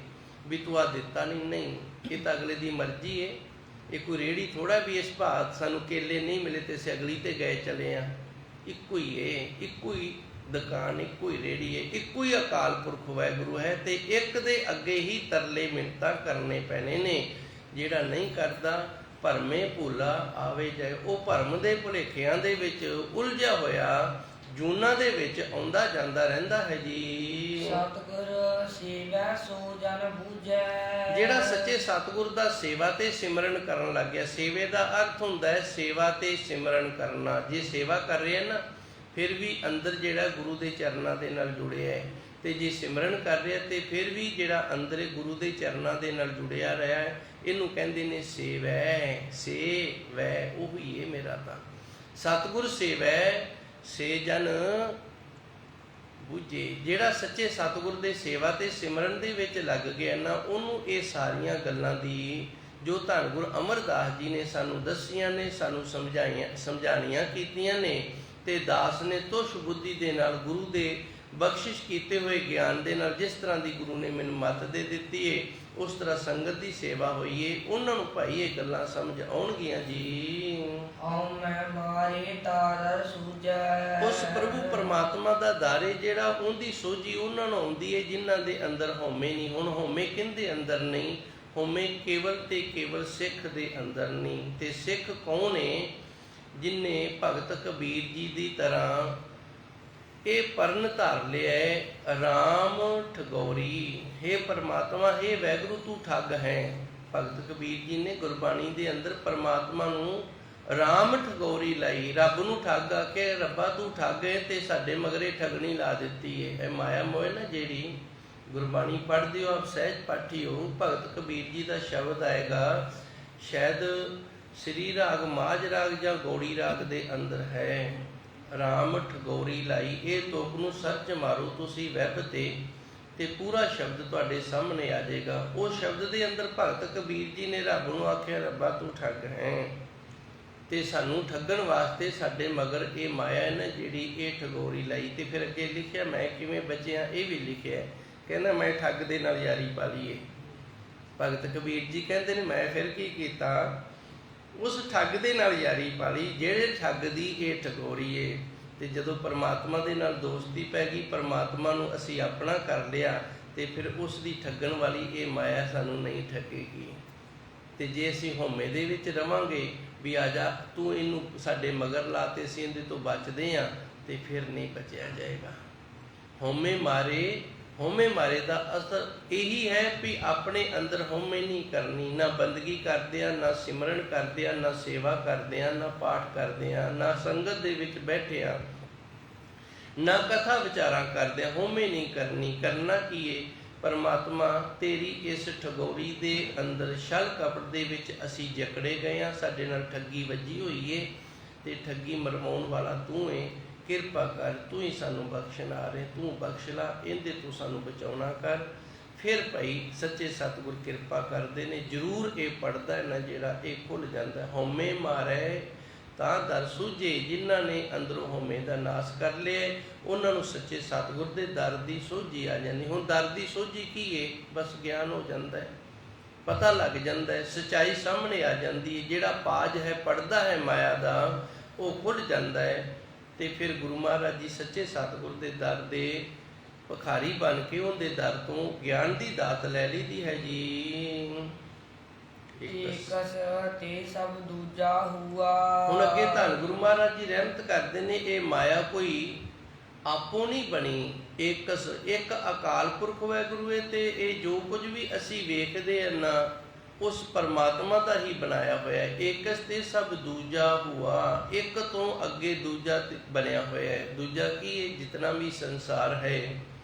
B: ਵੀ ਤੂੰ ਆ ਦਿੱਤਾ ਨਹੀਂ। ਇਹ ਤਾਂ ਅਗਲੇ ਦੀ ਮਰਜ਼ੀ ਹੈ। ਇਹ ਕੋਈ ਰੇਹੜੀ ਥੋੜਾ ਵੀ ਇਸ ਭਾਤ ਸਾਨੂੰ ਕੇਲੇ ਨਹੀਂ ਮਿਲੇ ਤੇ ਅਸੀਂ ਅਗਲੀ ਤੇ ਗਏ ਚਲੇ ਆ। ਇੱਕੋ ਹੀ ਹੈ, ਇੱਕੋ ਹੀ ਦੁਕਾਨ, ਇੱਕੋ ਹੀ ਰੇਹੜੀ ਹੈ, ਇੱਕੋ ਹੀ ਅਕਾਲ ਪੁਰਖ ਵਾਹਿਗੁਰੂ ਹੈ, ਤੇ ਇੱਕ ਦੇ ਅੱਗੇ ਹੀ ਤਰਲੇ ਮਿੰਨਤਾਂ ਕਰਨੇ ਪੈਣੇ ਨੇ। ਜਿਹੜਾ ਨਹੀਂ ਕਰਦਾ ਭਰਮੇ ਭੁੱਲਾ ਆਵੇ ਜਾਏ, ਉਹ ਭਰਮ ਦੇ ਭੁਲੇਖਿਆਂ ਦੇ ਵਿੱਚ ਉਲਝਿਆ ਹੋਇਆ ਜੂਨਾਂ ਦੇ ਵਿੱਚ ਆਉਂਦਾ ਜਾਂਦਾ ਰਹਿੰਦਾ ਹੈ ਜੀ।
A: ਸਤਿਗੁਰ ਸੇਵੈ ਸੋ ਜਨ ਬੂਝੈ।
B: ਜਿਹੜਾ ਸੱਚੇ ਸਤਿਗੁਰ ਦਾ ਸੇਵਾ ਤੇ ਸਿਮਰਨ ਕਰਨ ਲੱਗ ਗਿਆ, ਸੇਵੇ ਦਾ ਅਰਥ ਹੁੰਦਾ ਹੈ ਸੇਵਾ ਤੇ ਸਿਮਰਨ ਕਰਨਾ। ਜੇ ਸੇਵਾ ਕਰ ਰਿਹਾ ਨਾ ਫਿਰ ਵੀ ਅੰਦਰ ਜਿਹੜਾ ਗੁਰੂ ਦੇ ਚਰਨਾਂ ਦੇ ਨਾਲ ਜੁੜਿਆ ਹੈ, ਤੇ ਜੇ ਸਿਮਰਨ ਕਰ ਰਿਹਾ ਤੇ ਫਿਰ ਵੀ ਜਿਹੜਾ ਅੰਦਰ ਗੁਰੂ ਦੇ ਚਰਨਾਂ ਦੇ ਨਾਲ ਜੁੜਿਆ ਰਿਹਾ ਹੈ, ਇਹਨੂੰ ਕਹਿੰਦੇ ਨੇ ਸੇਵੈ। ਸੇਵੈ ਉਹੀ ਹੈ ਮੇਰਾ ਤਾਂ। ਸਤਿਗੁਰ ਸੇਵੈ ਸੇ ਜਨ ਬੁੱਝੇ। ਜਿਹੜਾ ਸੱਚੇ ਸਤਿਗੁਰ ਦੇ ਸੇਵਾ ਤੇ ਸਿਮਰਨ ਦੇ ਵਿੱਚ ਲੱਗ ਗਿਆ ਨਾ, ਉਹਨੂੰ ਇਹ ਸਾਰੀਆਂ ਗੱਲਾਂ ਦੀ ਜੋ ਧੰਨ ਗੁਰੂ ਅਮਰਦਾਸ ਜੀ ਨੇ ਸਾਨੂੰ ਦੱਸੀਆਂ ਨੇ, ਸਾਨੂੰ ਸਮਝਾਣੀਆਂ ਕੀਤੀਆਂ ਨੇ, ਤੇ ਦਾਸ ਨੇ ਤੁਸ਼ ਬੁੱਧੀ ਦੇ ਨਾਲ ਗੁਰੂ ਦੇ ਬਖਸ਼ਿਸ਼ ਕੀਤੇ ਹੋਏ ਗਿਆਨ ਦੇ ਨਾਲ ਜਿਸ ਤਰ੍ਹਾਂ ਦੀ ਗੁਰੂ ਨੇ ਮੈਨੂੰ ਮੱਤ ਦੇ ਦਿੱਤੀ ਏ, ਉਸ ਤਰ੍ਹਾਂ ਸੰਗਤ ਦੀ ਸੇਵਾ ਹੋਈਏ। ਉਹਨਾਂ ਨੂੰ ਭਾਈ ਇਹ ਗੱਲਾਂ ਸਮਝ ਆਉਣਗੀਆਂ ਜੀ।
A: ਓਮ ਮੈਂ ਮਾਰੇ ਤਾਰਰ ਸੂਝੈ।
B: ਉਸ ਪ੍ਰਭੂ ਪਰਮਾਤਮਾ ਦਾ ਦਾਰੇ ਜਿਹੜਾ ਉਹਦੀ ਸੋਝੀ ਉਹਨਾਂ ਨੂੰ ਆਉਂਦੀ ਹੈ ਜਿਨ੍ਹਾਂ ਦੇ ਅੰਦਰ ਹਉਮੈ ਨਹੀਂ। ਹੁਣ ਹਉਮੈ ਕਿਹਦੇ ਅੰਦਰ ਨਹੀਂ? ਹਉਮੈ ਕੇਵਲ ਤੇ ਕੇਵਲ ਸਿੱਖ ਦੇ ਅੰਦਰ ਨਹੀਂ। ਤੇ ਸਿੱਖ ਕੌਣ ਹੈ? ਜਿਨ੍ਹੇ ਭਗਤ ਕਬੀਰ ਜੀ ਦੀ ਤਰ੍ਹਾਂ ਇਹ ਪਰਨ ਧਾਰ ਲਿਆ, ਰਾਮ ਠਗੌਰੀ। ਹੇ ਪਰਮਾਤਮਾ, ਹੇ ਵਾਹਿਗੁਰੂ ਤੂੰ ਠੱਗ ਹੈ। ਭਗਤ ਕਬੀਰ ਜੀ ਨੇ ਗੁਰਬਾਣੀ ਦੇ ਅੰਦਰ ਪਰਮਾਤਮਾ ਨੂੰ ਰਾਮ ਠਗੌਰੀ ਲਾਈ, ਰੱਬ ਨੂੰ ਠੱਗ ਆ ਕੇ, ਰੱਬਾ ਤੂੰ ਠੱਗ ਹੈ ਤੇ ਸਾਡੇ ਮਗਰੇ ਠੱਗਣੀ ਲਾ ਦਿੱਤੀ ਹੈ। ਇਹ ਮਾਇਆ ਮੋਹ ਨਾ ਜਿਹੜੀ। ਗੁਰਬਾਣੀ ਪੜ੍ਹਦੇ ਹੋ ਆਪ, ਸਹਿਜ ਪਾਠੀ ਹੋ, ਭਗਤ ਕਬੀਰ ਜੀ ਦਾ ਸ਼ਬਦ ਆਏਗਾ, ਸ਼ਾਇਦ ਸ੍ਰੀ ਰਾਗ ਮਾਝ ਰਾਗ ਜਾਂ ਗੌੜੀ ਰਾਗ ਦੇ ਅੰਦਰ ਹੈ, ਰਾਮ ਠਗੌਰੀ ਲਾਈ। ਇਹ ਤੁਕ ਨੂੰ ਸਰਚ ਮਾਰੋ ਤੁਸੀਂ ਵੈਬ ਤੇ ਪੂਰਾ ਸ਼ਬਦ ਤੁਹਾਡੇ ਸਾਹਮਣੇ ਆ ਜਾਏਗਾ। ਉਹ ਸ਼ਬਦ ਦੇ ਅੰਦਰ ਭਗਤ ਕਬੀਰ ਜੀ ਨੇ ਰੱਬ ਨੂੰ ਆਖਿਆ, ਰੱਬਾ ਤੂੰ ਠੱਗ ਹੈ, ਤੇ ਸਾਨੂੰ ਠੱਗਣ ਵਾਸਤੇ ਸਾਡੇ ਮਗਰ ਇਹ ਮਾਇਆ ਹੈ ਨਾ ਜਿਹੜੀ, ਇਹ ਠਗੌਰੀ ਲਾਈ। ਤੇ ਫਿਰ ਅੱਗੇ ਲਿਖਿਆ ਮੈਂ ਕਿਵੇਂ ਬਚਿਆ, ਇਹ ਵੀ ਲਿਖਿਆ, ਕਹਿੰਦਾ ਮੈਂ ਠੱਗ ਦੇ ਨਾਲ ਯਾਰੀ ਪਾ ਲਈਏ। ਭਗਤ ਕਬੀਰ ਜੀ ਕਹਿੰਦੇ ਨੇ ਮੈਂ ਫਿਰ ਕੀ ਕੀਤਾ? ਉਸ ਠੱਗ ਦੇ ਨਾਲ ਯਾਰੀ ਪਾ ਲਈ ਜਿਹੜੇ ਠੱਗ ਦੀ ਇਹ ਠਗੌਰੀ ਏ। ਤੇ ਜਦੋਂ ਪਰਮਾਤਮਾ ਦੇ ਨਾਲ ਦੋਸਤੀ ਪੈ ਗਈ, ਪਰਮਾਤਮਾ ਨੂੰ ਅਸੀਂ ਆਪਣਾ ਕਰ ਲਿਆ, ਤੇ ਫਿਰ ਉਸ ਦੀ ਠੱਗਣ ਵਾਲੀ ਇਹ ਮਾਇਆ ਸਾਨੂੰ ਨਹੀਂ ਠੱਗੇਗੀ। ਤੇ ਜੇ ਅਸੀਂ ਹਉਮੈ ਦੇ ਵਿੱਚ ਰਵਾਂਗੇ ਵੀ ਆ ਜਾ ਤੂੰ ਇਹਨੂੰ ਸਾਡੇ ਮਗਰ ਲਾ ਤੇ ਅਸੀਂ ਇਹਦੇ ਤੋਂ ਬਚਦੇ ਹਾਂ, ਤੇ ਫਿਰ ਨਹੀਂ ਬਚਿਆ ਜਾਏਗਾ। ਹਉਮੈ ਮਾਰੇ ਦਾ ਅਸਰ ਇਹੀ ਹੈ ਵੀ ਆਪਣੇ ਅੰਦਰ ਹਉਮੈ ਨਹੀਂ ਕਰਨੀ। ਨਾ ਬੰਦਗੀ ਕਰਦੇ ਆ, ਨਾ ਸਿਮਰਨ ਕਰਦੇ ਆ, ਨਾ ਸੇਵਾ ਕਰਦੇ ਆ, ਨਾ ਪਾਠ ਕਰਦੇ ਆ, ਨਾ ਸੰਗਤ ਦੇ ਵਿੱਚ ਬੈਠੇ ਆ, ਨਾ ਕਥਾ ਵਿਚਾਰਾਂ ਕਰਦੇ ਆ। ਹਉਮੈ ਨਹੀਂ ਕਰਨੀ। ਕਰਨਾ ਕੀ ਏ? ਪਰਮਾਤਮਾ ਤੇਰੀ ਇਸ ਠਗੌਰੀ ਦੇ ਅੰਦਰ, ਛਲ ਕਪਟ ਦੇ ਵਿੱਚ ਅਸੀਂ ਜਕੜੇ ਗਏ ਆ, ਸਾਡੇ ਨਾਲ ਠੱਗੀ ਵੱਜੀ ਹੋਈ ਏ, ਤੇ ਠੱਗੀ ਮਰਵਾਉਣ ਵਾਲਾ ਤੂੰ ਏ। ਕਿਰਪਾ ਕਰ, ਤੂੰ ਹੀ ਸਾਨੂੰ ਬਖਸ਼ਣ ਆ ਰਹੇ, ਤੂੰ ਬਖਸ਼ ਲਾ, ਇਹਦੇ ਤੂੰ ਸਾਨੂੰ ਬਚਾਉਣਾ ਕਰ। ਫਿਰ ਭਾਈ ਸੱਚੇ ਸਤਿਗੁਰ ਕਿਰਪਾ ਕਰਦੇ ਨੇ। ਜ਼ਰੂਰ ਇਹ ਪੜਦਾ ਹੈ ਨਾ ਜਿਹੜਾ, ਇਹ ਖੁੱਲ੍ਹ ਜਾਂਦਾ। ਹਉਮੈ ਮਾਰੈ ਤਾਂ ਦਰ ਸੂਝੇ। ਜਿਨ੍ਹਾਂ ਨੇ ਅੰਦਰੋਂ ਹਉਮੈ ਦਾ ਨਾਸ਼ ਕਰ ਲਿਆ, ਉਹਨਾਂ ਨੂੰ ਸੱਚੇ ਸਤਿਗੁਰ ਦੇ ਦਰ ਦੀ ਸੋਝੀ ਆ ਜਾਂਦੀ। ਹੁਣ ਦਰ ਦੀ ਸੋਝੀ ਕੀ ਹੈ? ਬਸ ਗਿਆਨ ਹੋ ਜਾਂਦਾ ਹੈ, ਪਤਾ ਲੱਗ ਜਾਂਦਾ ਹੈ, ਸੱਚਾਈ ਸਾਹਮਣੇ ਆ ਜਾਂਦੀ ਹੈ। ਜਿਹੜਾ ਪਾਜ ਹੈ, ਪੜਦਾ ਹੈ ਮਾਇਆ ਦਾ, ਉਹ ਖੁੱਲ੍ਹ ਜਾਂਦਾ ਹੈ। ਤੇ ਫਿਰ ਗੁਰੂ ਮਹਾਰਾਜ ਜੀ ਸੱਚੇ ਸਤਿਗੁਰ ਦੇ ਦਰ ਦੇ ਭਿਖਾਰੀ ਬਣ ਕੇ ਉਹਦੇ ਦਰ ਤੋਂ ਗਿਆਨ ਦੀ ਦਾਤ ਲੈ ਲਈ ਦੀ ਹੈ ਜੀ।
A: ਏਕਸ ਤੇ ਸਭ ਦੂਜਾ ਹੁਆ।
B: ਹੁਣ ਅੱਗੇ ਧੰਨ ਗੁਰੂ ਮਹਾਰਾਜ ਜੀ ਰਹਿਮਤ ਕਰਦੇ ਨੇ, ਇਹ ਮਾਇਆ ਕੋਈ ਆਪੋ ਨਹੀਂ ਬਣੀ। ਏਕਸ ਇੱਕ ਅਕਾਲ ਪੁਰਖ ਵਾਹਿਗੁਰੂ ਹੈ, ਤੇ ਇਹ ਜੋ ਕੁਝ ਵੀ ਅਸੀਂ ਵੇਖਦੇ ਹਾਂ ਨਾ, ਉਸ ਪਰਮਾਤਮਾ ਦਾ ਹੀ ਬਣਾਇਆ ਹੋਇਆ ਹੈ। ਏਕਸ ਤੇ ਸਭ ਦੂਜਾ ਹੁਆ। ਇੱਕ ਤੋਂ ਅੱਗੇ ਦੂਜਾ ਬਣਿਆ ਹੋਇਆ ਹੈ। ਦੂਜਾ ਕੀ ਹੈ? ਜਿਤਨਾ ਵੀ ਸੰਸਾਰ ਹੈ,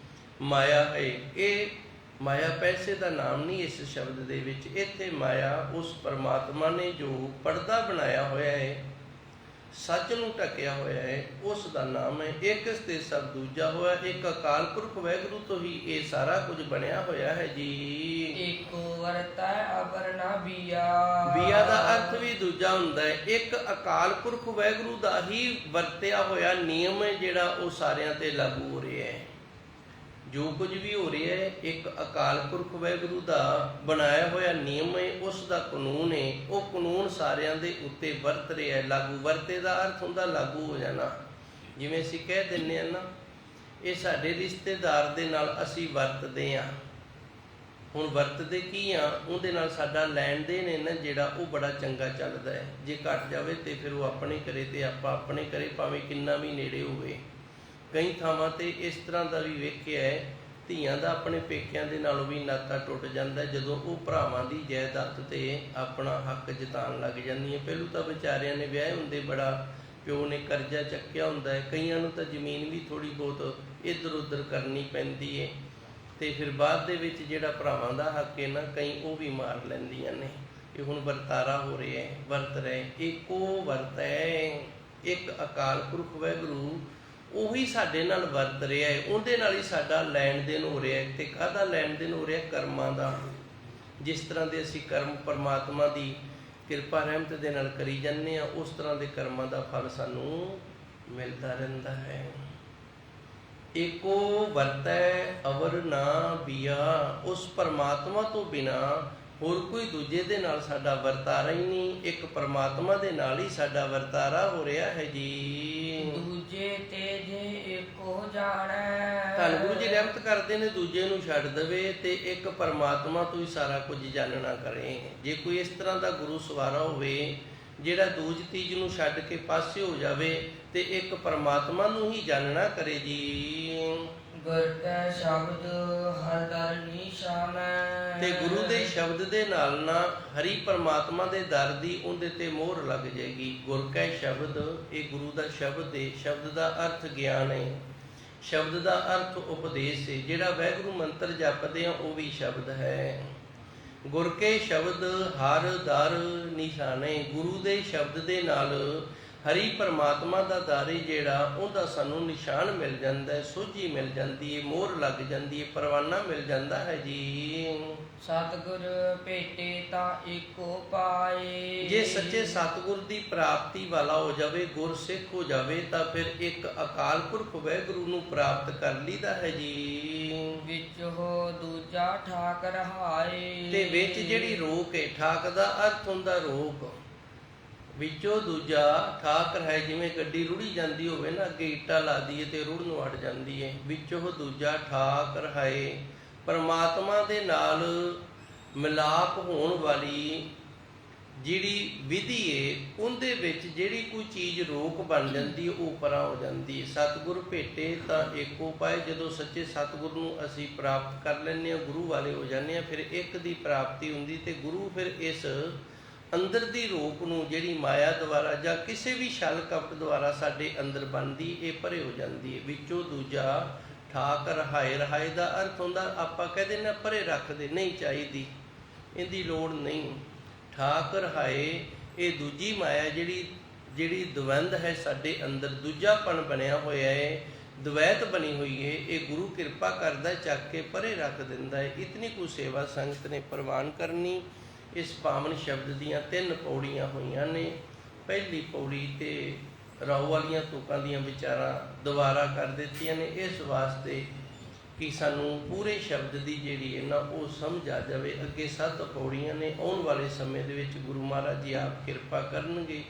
B: ਮਾਇਆ ਹੈ। ਇਹ ਮਾਇਆ ਪੈਸੇ ਦਾ ਨਾਮ ਨਹੀਂ ਇਸ ਸ਼ਬਦ ਦੇ ਵਿੱਚ। ਇੱਥੇ ਮਾਇਆ ਉਸ ਪਰਮਾਤਮਾ ਨੇ ਜੋ ਪਰਦਾ ਬਣਾਇਆ ਹੋਇਆ ਹੈ, ਸੱਚ ਨੂੰ ਢਕਿਆ ਹੋਇਆ ਹੈ, ਉਸ ਦਾ ਨਾਮ ਹੈ। ਇੱਕ ਤੇ ਸਭ ਦੂਜਾ ਹੋਇਆ, ਇੱਕ ਅਕਾਲ ਪੁਰਖ ਵਾਹਿਗੁਰੂ ਤੋਂ ਹੀ ਇਹ ਸਾਰਾ ਕੁਝ ਬਣਿਆ ਹੋਇਆ ਹੈ ਜੀ।
A: ਏਕੋ ਵਰਤੈ ਅਵਰ ਨਾ ਬੀਆ।
B: ਬੀਆ ਦਾ ਅਰਥ ਵੀ ਦੂਜਾ ਹੁੰਦਾ ਹੈ। ਇੱਕ ਅਕਾਲ ਪੁਰਖ ਵਾਹਿਗੁਰੂ ਦਾ ਹੀ ਵਰਤਿਆ ਹੋਇਆ ਨਿਯਮ ਹੈ ਜਿਹੜਾ ਉਹ ਸਾਰਿਆਂ ਤੇ ਲਾਗੂ ਹੋ ਰਿਹਾ ਹੈ। ਜੋ ਕੁਝ ਵੀ ਹੋ ਰਿਹਾ ਹੈ ਇੱਕ ਅਕਾਲ ਪੁਰਖ ਵਾਹਿਗੁਰੂ ਦਾ ਬਣਾਇਆ ਹੋਇਆ ਨਿਯਮ ਹੈ, ਉਸ ਦਾ ਕਾਨੂੰਨ ਹੈ। ਉਹ ਕਾਨੂੰਨ ਸਾਰਿਆਂ ਦੇ ਉੱਤੇ ਵਰਤ ਰਿਹਾ ਹੈ। ਲਾਗੂ, ਵਰਤੇ ਦਾ ਅਰਥ ਹੁੰਦਾ ਲਾਗੂ ਹੋ ਜਾਣਾ। ਜਿਵੇਂ ਅਸੀਂ ਕਹਿ ਦਿੰਦੇ ਹਾਂ ਨਾ, ਇਹ ਸਾਡੇ ਰਿਸ਼ਤੇਦਾਰ ਦੇ ਨਾਲ ਅਸੀਂ ਵਰਤਦੇ ਹਾਂ। ਹੁਣ ਵਰਤਦੇ ਕੀ ਆ, ਉਹਦੇ ਨਾਲ ਸਾਡਾ ਲੈਣ ਦੇਣ ਹੈ ਨਾ ਜਿਹੜਾ, ਉਹ ਬੜਾ ਚੰਗਾ ਚੱਲਦਾ ਹੈ। ਜੇ ਘਟ ਜਾਵੇ ਤੇ ਫਿਰ ਉਹ ਆਪਣੇ ਕਰੇ ਤੇ ਆਪਾਂ ਆਪਣੇ ਕਰੇ, ਭਾਵੇਂ ਕਿੰਨਾ ਵੀ ਨੇੜੇ ਹੋਵੇ। ਕਈ ਥਾਵਾਂ ਤੇ ਇਸ ਤਰ੍ਹਾਂ ਦਾ ਵੀ ਵੇਖਿਆ ਹੈ, ਧੀਆਂ ਦਾ ਆਪਣੇ ਪੇਕਿਆਂ ਦੇ ਨਾਲੋਂ ਵੀ ਨਾਤਾ ਟੁੱਟ ਜਾਂਦਾ ਜਦੋਂ ਉਹ ਭਰਾਵਾਂ ਦੀ ਜਾਇਦਾਦ ਤੇ ਆਪਣਾ ਹੱਕ ਜਤਾਉਣ ਲੱਗ ਜਾਂਦੀਆਂ। ਪਹਿਲੋਂ ਤਾਂ ਵਿਚਾਰਿਆਂ ਨੇ ਵਿਆਹੇ ਹੁੰਦੇ, ਬੜਾ ਪਿਓ ਨੇ ਕਰਜ਼ਾ ਚੱਕਿਆ ਹੁੰਦਾ ਹੈ, ਕਈਆਂ ਨੂੰ ਤਾਂ ਜ਼ਮੀਨ ਵੀ ਥੋੜ੍ਹੀ ਬਹੁਤ ਇੱਧਰ ਉੱਧਰ ਕਰਨੀ ਪੈਂਦੀ ਹੈ, ਤੇ ਫਿਰ ਬਾਅਦ ਦੇ ਵਿੱਚ ਜਿਹੜਾ ਭਰਾਵਾਂ ਦਾ ਹੱਕ ਹੈ ਨਾ, ਕਈ ਉਹ ਵੀ ਮਾਰ ਲੈਂਦੀਆਂ ਨੇ। ਇਹ ਹੁਣ ਵਰਤਾਰਾ ਹੋ ਰਿਹਾ ਹੈ, ਵਰਤ ਰਹੇ। ਇੱਕੋ ਵਰਤ ਹੈ, ਇੱਕ ਅਕਾਲ ਪੁਰਖ ਵਾਹਿਗੁਰੂ ਉਹੀ ਸਾਡੇ ਨਾਲ ਵਰਤ ਰਿਹਾ ਹੈ, ਉਹਦੇ ਨਾਲ ਹੀ ਸਾਡਾ ਲੈਣ ਦੇਣ ਹੋ ਰਿਹਾ ਹੈ। ਤੇ ਕਾਹਦਾ ਲੈਣ ਦੇਣ ਹੋ ਰਿਹਾ? ਕਰਮਾਂ ਦਾ। ਜਿਸ ਤਰ੍ਹਾਂ ਦੇ ਅਸੀਂ ਕਰਮ ਪਰਮਾਤਮਾ ਦੀ ਕਿਰਪਾ ਰਹਿਮਤ ਦੇ ਨਾਲ ਕਰੀ ਜਾਂਦੇ ਹਾਂ, ਉਸ ਤਰ੍ਹਾਂ ਦੇ ਕਰਮਾਂ ਦਾ ਫਲ ਸਾਨੂੰ ਮਿਲਦਾ ਰਹਿੰਦਾ ਹੈ। ਏਕੋ ਵਰਤੈ ਅਵਰ ਨਾ ਬੀਆ। ਉਸ ਪਰਮਾਤਮਾ ਤੋਂ ਬਿਨਾ ਹੋਰ ਕੋਈ ਦੂਜੇ ਦੇ ਨਾਲ ਸਾਡਾ ਵਰਤਾਰਾ ਹੀ ਨਹੀਂ, ਇੱਕ ਪਰਮਾਤਮਾ ਦੇ ਨਾਲ ਹੀ ਸਾਡਾ ਵਰਤਾਰਾ ਹੋ ਰਿਹਾ ਹੈ ਜੀ।
A: ਦੂਜੇ ਤੇ ਜੇ ਏਕੋ ਜਾਣੈ।
B: ਧੰਨ ਗੁਰੂ ਜੀ ਰਹਿਮਤ ਕਰਦੇ ਨੇ, ਦੂਜੇ ਨੂੰ ਛੱਡ ਦੇਵੇ ਤੇ ਇੱਕ ਪਰਮਾਤਮਾ ਤੋਂ ਹੀ ਸਾਰਾ ਕੁਝ ਜਾਣਨਾ ਕਰੇ। ਜੇ ਕੋਈ ਇਸ ਤਰ੍ਹਾਂ ਦਾ ਗੁਰੂ ਸਵਾਰਾ ਹੋਵੇ ਜਿਹੜਾ ਦੂਜ ਤੀਜ ਨੂੰ ਛੱਡ ਕੇ ਪਾਸੇ ਹੋ ਜਾਵੇ ਤੇ ਇੱਕ ਪਰਮਾਤਮਾ ਨੂੰ ਹੀ ਜਾਣਨਾ ਕਰੇ ਜੀ।
A: ਗੁਰ ਕੈ ਸ਼ਬਦ ਹਰਿ ਦਰ ਨਿਸ਼ਾਨੈ।
B: ਤੇ ਗੁਰੂ ਦੇ ਸ਼ਬਦ ਦੇ ਨਾਲ ਨਾ ਹਰੀ ਪਰਮਾਤਮਾ ਦੇ ਦਰ ਦੀ ਉਹਦੇ ਤੇ ਮੋਹਰ ਲੱਗ ਜਾਏਗੀ। ਗੁਰ ਕੈ ਸ਼ਬਦ, ਇਹ ਗੁਰੂ ਦਾ ਸ਼ਬਦ ਹੈ। ਸ਼ਬਦ ਦਾ ਅਰਥ ਗਿਆਨ ਹੈ, ਸ਼ਬਦ ਦਾ ਅਰਥ ਉਪਦੇਸ਼ ਹੈ। ਜਿਹੜਾ ਵਾਹਿਗੁਰੂ ਮੰਤਰ ਜਪਦੇ ਆ ਉਹ ਵੀ ਸ਼ਬਦ ਹੈ। ਗੁਰ ਕੇ ਸ਼ਬਦ ਹਰ ਦਰ ਨਿਸ਼ਾਨੇ। ਗੁਰੂ ਦੇ ਸ਼ਬਦ ਦੇ ਨਾਲ ਹਰੀ ਪਰਮਾਤਮਾ ਦਾ ਦਰ ਜਿਹੜਾ, ਉਹਦਾ ਸਾਨੂੰ ਨਿਸ਼ਾਨ ਮਿਲ ਜਾਂਦਾ ਹੈ, ਸੋਝੀ ਮਿਲ ਜਾਂਦੀ ਹੈ, ਮੋਹਰ ਲੱਗ ਜਾਂਦੀ ਹੈ, ਪਰਵਾਨਾ ਮਿਲ ਜਾਂਦਾ ਹੈ ਜੀ।
A: ਸਤਿਗੁਰ ਭੇਟੇ ਤਾਂ ਏਕੋ ਪਾਏ।
B: ਜੇ ਸੱਚੇ ਸਤਿਗੁਰ ਦੀ ਪ੍ਰਾਪਤੀ ਵਾਲਾ ਹੋ ਜਾਵੇ, ਗੁਰਸਿੱਖ ਹੋ ਜਾਵੇ, ਤਾਂ ਫਿਰ ਇੱਕ ਅਕਾਲ ਪੁਰਖ ਵਾਹਿਗੁਰੂ ਨੂੰ ਪ੍ਰਾਪਤ ਕਰ ਲਈਦਾ ਹੈ ਜੀ।
A: ਵਿੱਚ ਹੋ ਦੂਜਾ ਠਾਕ ਰਹਾਏ।
B: ਤੇ ਵਿੱਚ ਜਿਹੜੀ ਰੋਕ ਹੈ, ਠਾਕ ਦਾ ਅਰਥ ਹੁੰਦਾ ਰੋਕ, ਵਿੱਚੋਂ ਦੂਜਾ ਠਾਕ ਹੈ। ਜਿਵੇਂ ਗੱਡੀ ਰੁੜੀ ਜਾਂਦੀ ਹੋਵੇ ਨਾ, ਅੱਗੇ ਇੱਟਾਂ ਲਾ ਦਈਏ ਤੇ ਰੁੜ ਨੂੰ ਅੜ ਜਾਂਦੀ ਹੈ। ਵਿੱਚੋਂ ਦੂਜਾ ਠਾਕ ਰਹਾਏ। ਪਰਮਾਤਮਾ ਦੇ ਨਾਲ ਮਿਲਾਪ ਹੋਣ ਵਾਲੀ ਜਿਹੜੀ ਵਿਧੀ ਹੈ, ਉਹਦੇ ਵਿੱਚ ਜਿਹੜੀ ਕੋਈ ਚੀਜ਼ ਰੋਕ ਬਣ ਜਾਂਦੀ ਹੈ, ਉਹ ਪਰਾਂ ਹੋ ਜਾਂਦੀ ਹੈ। ਸਤਿਗੁਰ ਭੇਟੇ ਤਾਂ ਏਕੋ ਪਾਏ। ਜਦੋਂ ਸੱਚੇ ਸਤਿਗੁਰ ਨੂੰ ਅਸੀਂ ਪ੍ਰਾਪਤ ਕਰ ਲੈਂਦੇ ਹਾਂ, ਗੁਰੂ ਵਾਲੇ ਹੋ ਜਾਂਦੇ ਹਾਂ, ਫਿਰ ਇੱਕ ਦੀ ਪ੍ਰਾਪਤੀ ਹੁੰਦੀ। ਤੇ ਗੁਰੂ ਫਿਰ ਇਸ ਅੰਦਰ ਦੀ ਰੋਕ ਨੂੰ, ਜਿਹੜੀ ਮਾਇਆ ਦੁਆਰਾ ਜਾਂ ਕਿਸੇ ਵੀ ਛਲ ਕਪਟ ਦੁਆਰਾ ਸਾਡੇ ਅੰਦਰ ਬਣਦੀ, ਇਹ ਪਰੇ ਹੋ ਜਾਂਦੀ ਹੈ। ਵਿੱਚੋਂ ਦੂਜਾ ਠਾਕ ਰਹਾਏ। ਰਹਾਏ ਦਾ ਅਰਥ ਹੁੰਦਾ, ਆਪਾਂ ਕਹਿੰਦੇ ਨਾ ਪਰੇ ਰੱਖਦੇ, ਨਹੀਂ ਚਾਹੀਦੀ, ਇਹਦੀ ਲੋੜ ਨਹੀਂ। ਠਾਕ ਰਹਾਏ, ਇਹ ਦੂਜੀ ਮਾਇਆ ਜਿਹੜੀ ਦਵੰਦ ਹੈ ਸਾਡੇ ਅੰਦਰ, ਦੂਜਾਪਣ ਬਣਿਆ ਹੋਇਆ ਹੈ, ਦਵੈਤ ਬਣੀ ਹੋਈ ਹੈ, ਇਹ ਗੁਰੂ ਕਿਰਪਾ ਕਰਦਾ, ਚੱਕ ਕੇ ਪਰੇ ਰੱਖ ਦਿੰਦਾ ਹੈ। ਇਤਨੀ ਕੁ ਸੇਵਾ ਸੰਗਤ ਨੇ ਪ੍ਰਵਾਨ ਕਰਨੀ। ਇਸ ਪਾਵਨ ਸ਼ਬਦ ਦੀਆਂ 3 ਪੌੜੀਆਂ ਹੋਈਆਂ ਨੇ। ਪਹਿਲੀ ਪੌੜੀ ਤੇ ਰਾਉ ਵਾਲੀਆਂ ਤੁਕਾਂ ਦੀਆਂ ਵਿਚਾਰਾਂ ਦੁਬਾਰਾ ਕਰ ਦਿੱਤੀਆਂ ਨੇ, ਇਸ ਵਾਸਤੇ ਕਿ ਸਾਨੂੰ ਪੂਰੇ ਸ਼ਬਦ ਦੀ ਜਿਹੜੀ ਹੈ ਨਾ ਉਹ ਸਮਝ ਆ ਜਾਵੇ। ਅੱਗੇ 7 ਪੌੜੀਆਂ ਨੇ। ਆਉਣ ਵਾਲੇ ਸਮੇਂ ਦੇ ਵਿੱਚ ਗੁਰੂ ਮਹਾਰਾਜ ਜੀ ਆਪ ਕਿਰਪਾ ਕਰਨਗੇ,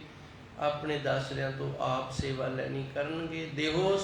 B: ਆਪਣੇ ਦਾਸਰਿਆਂ ਤੋਂ ਆਪ ਸੇਵਾ ਲੈਣੀ ਕਰਨਗੇ। ਦੇਹੋ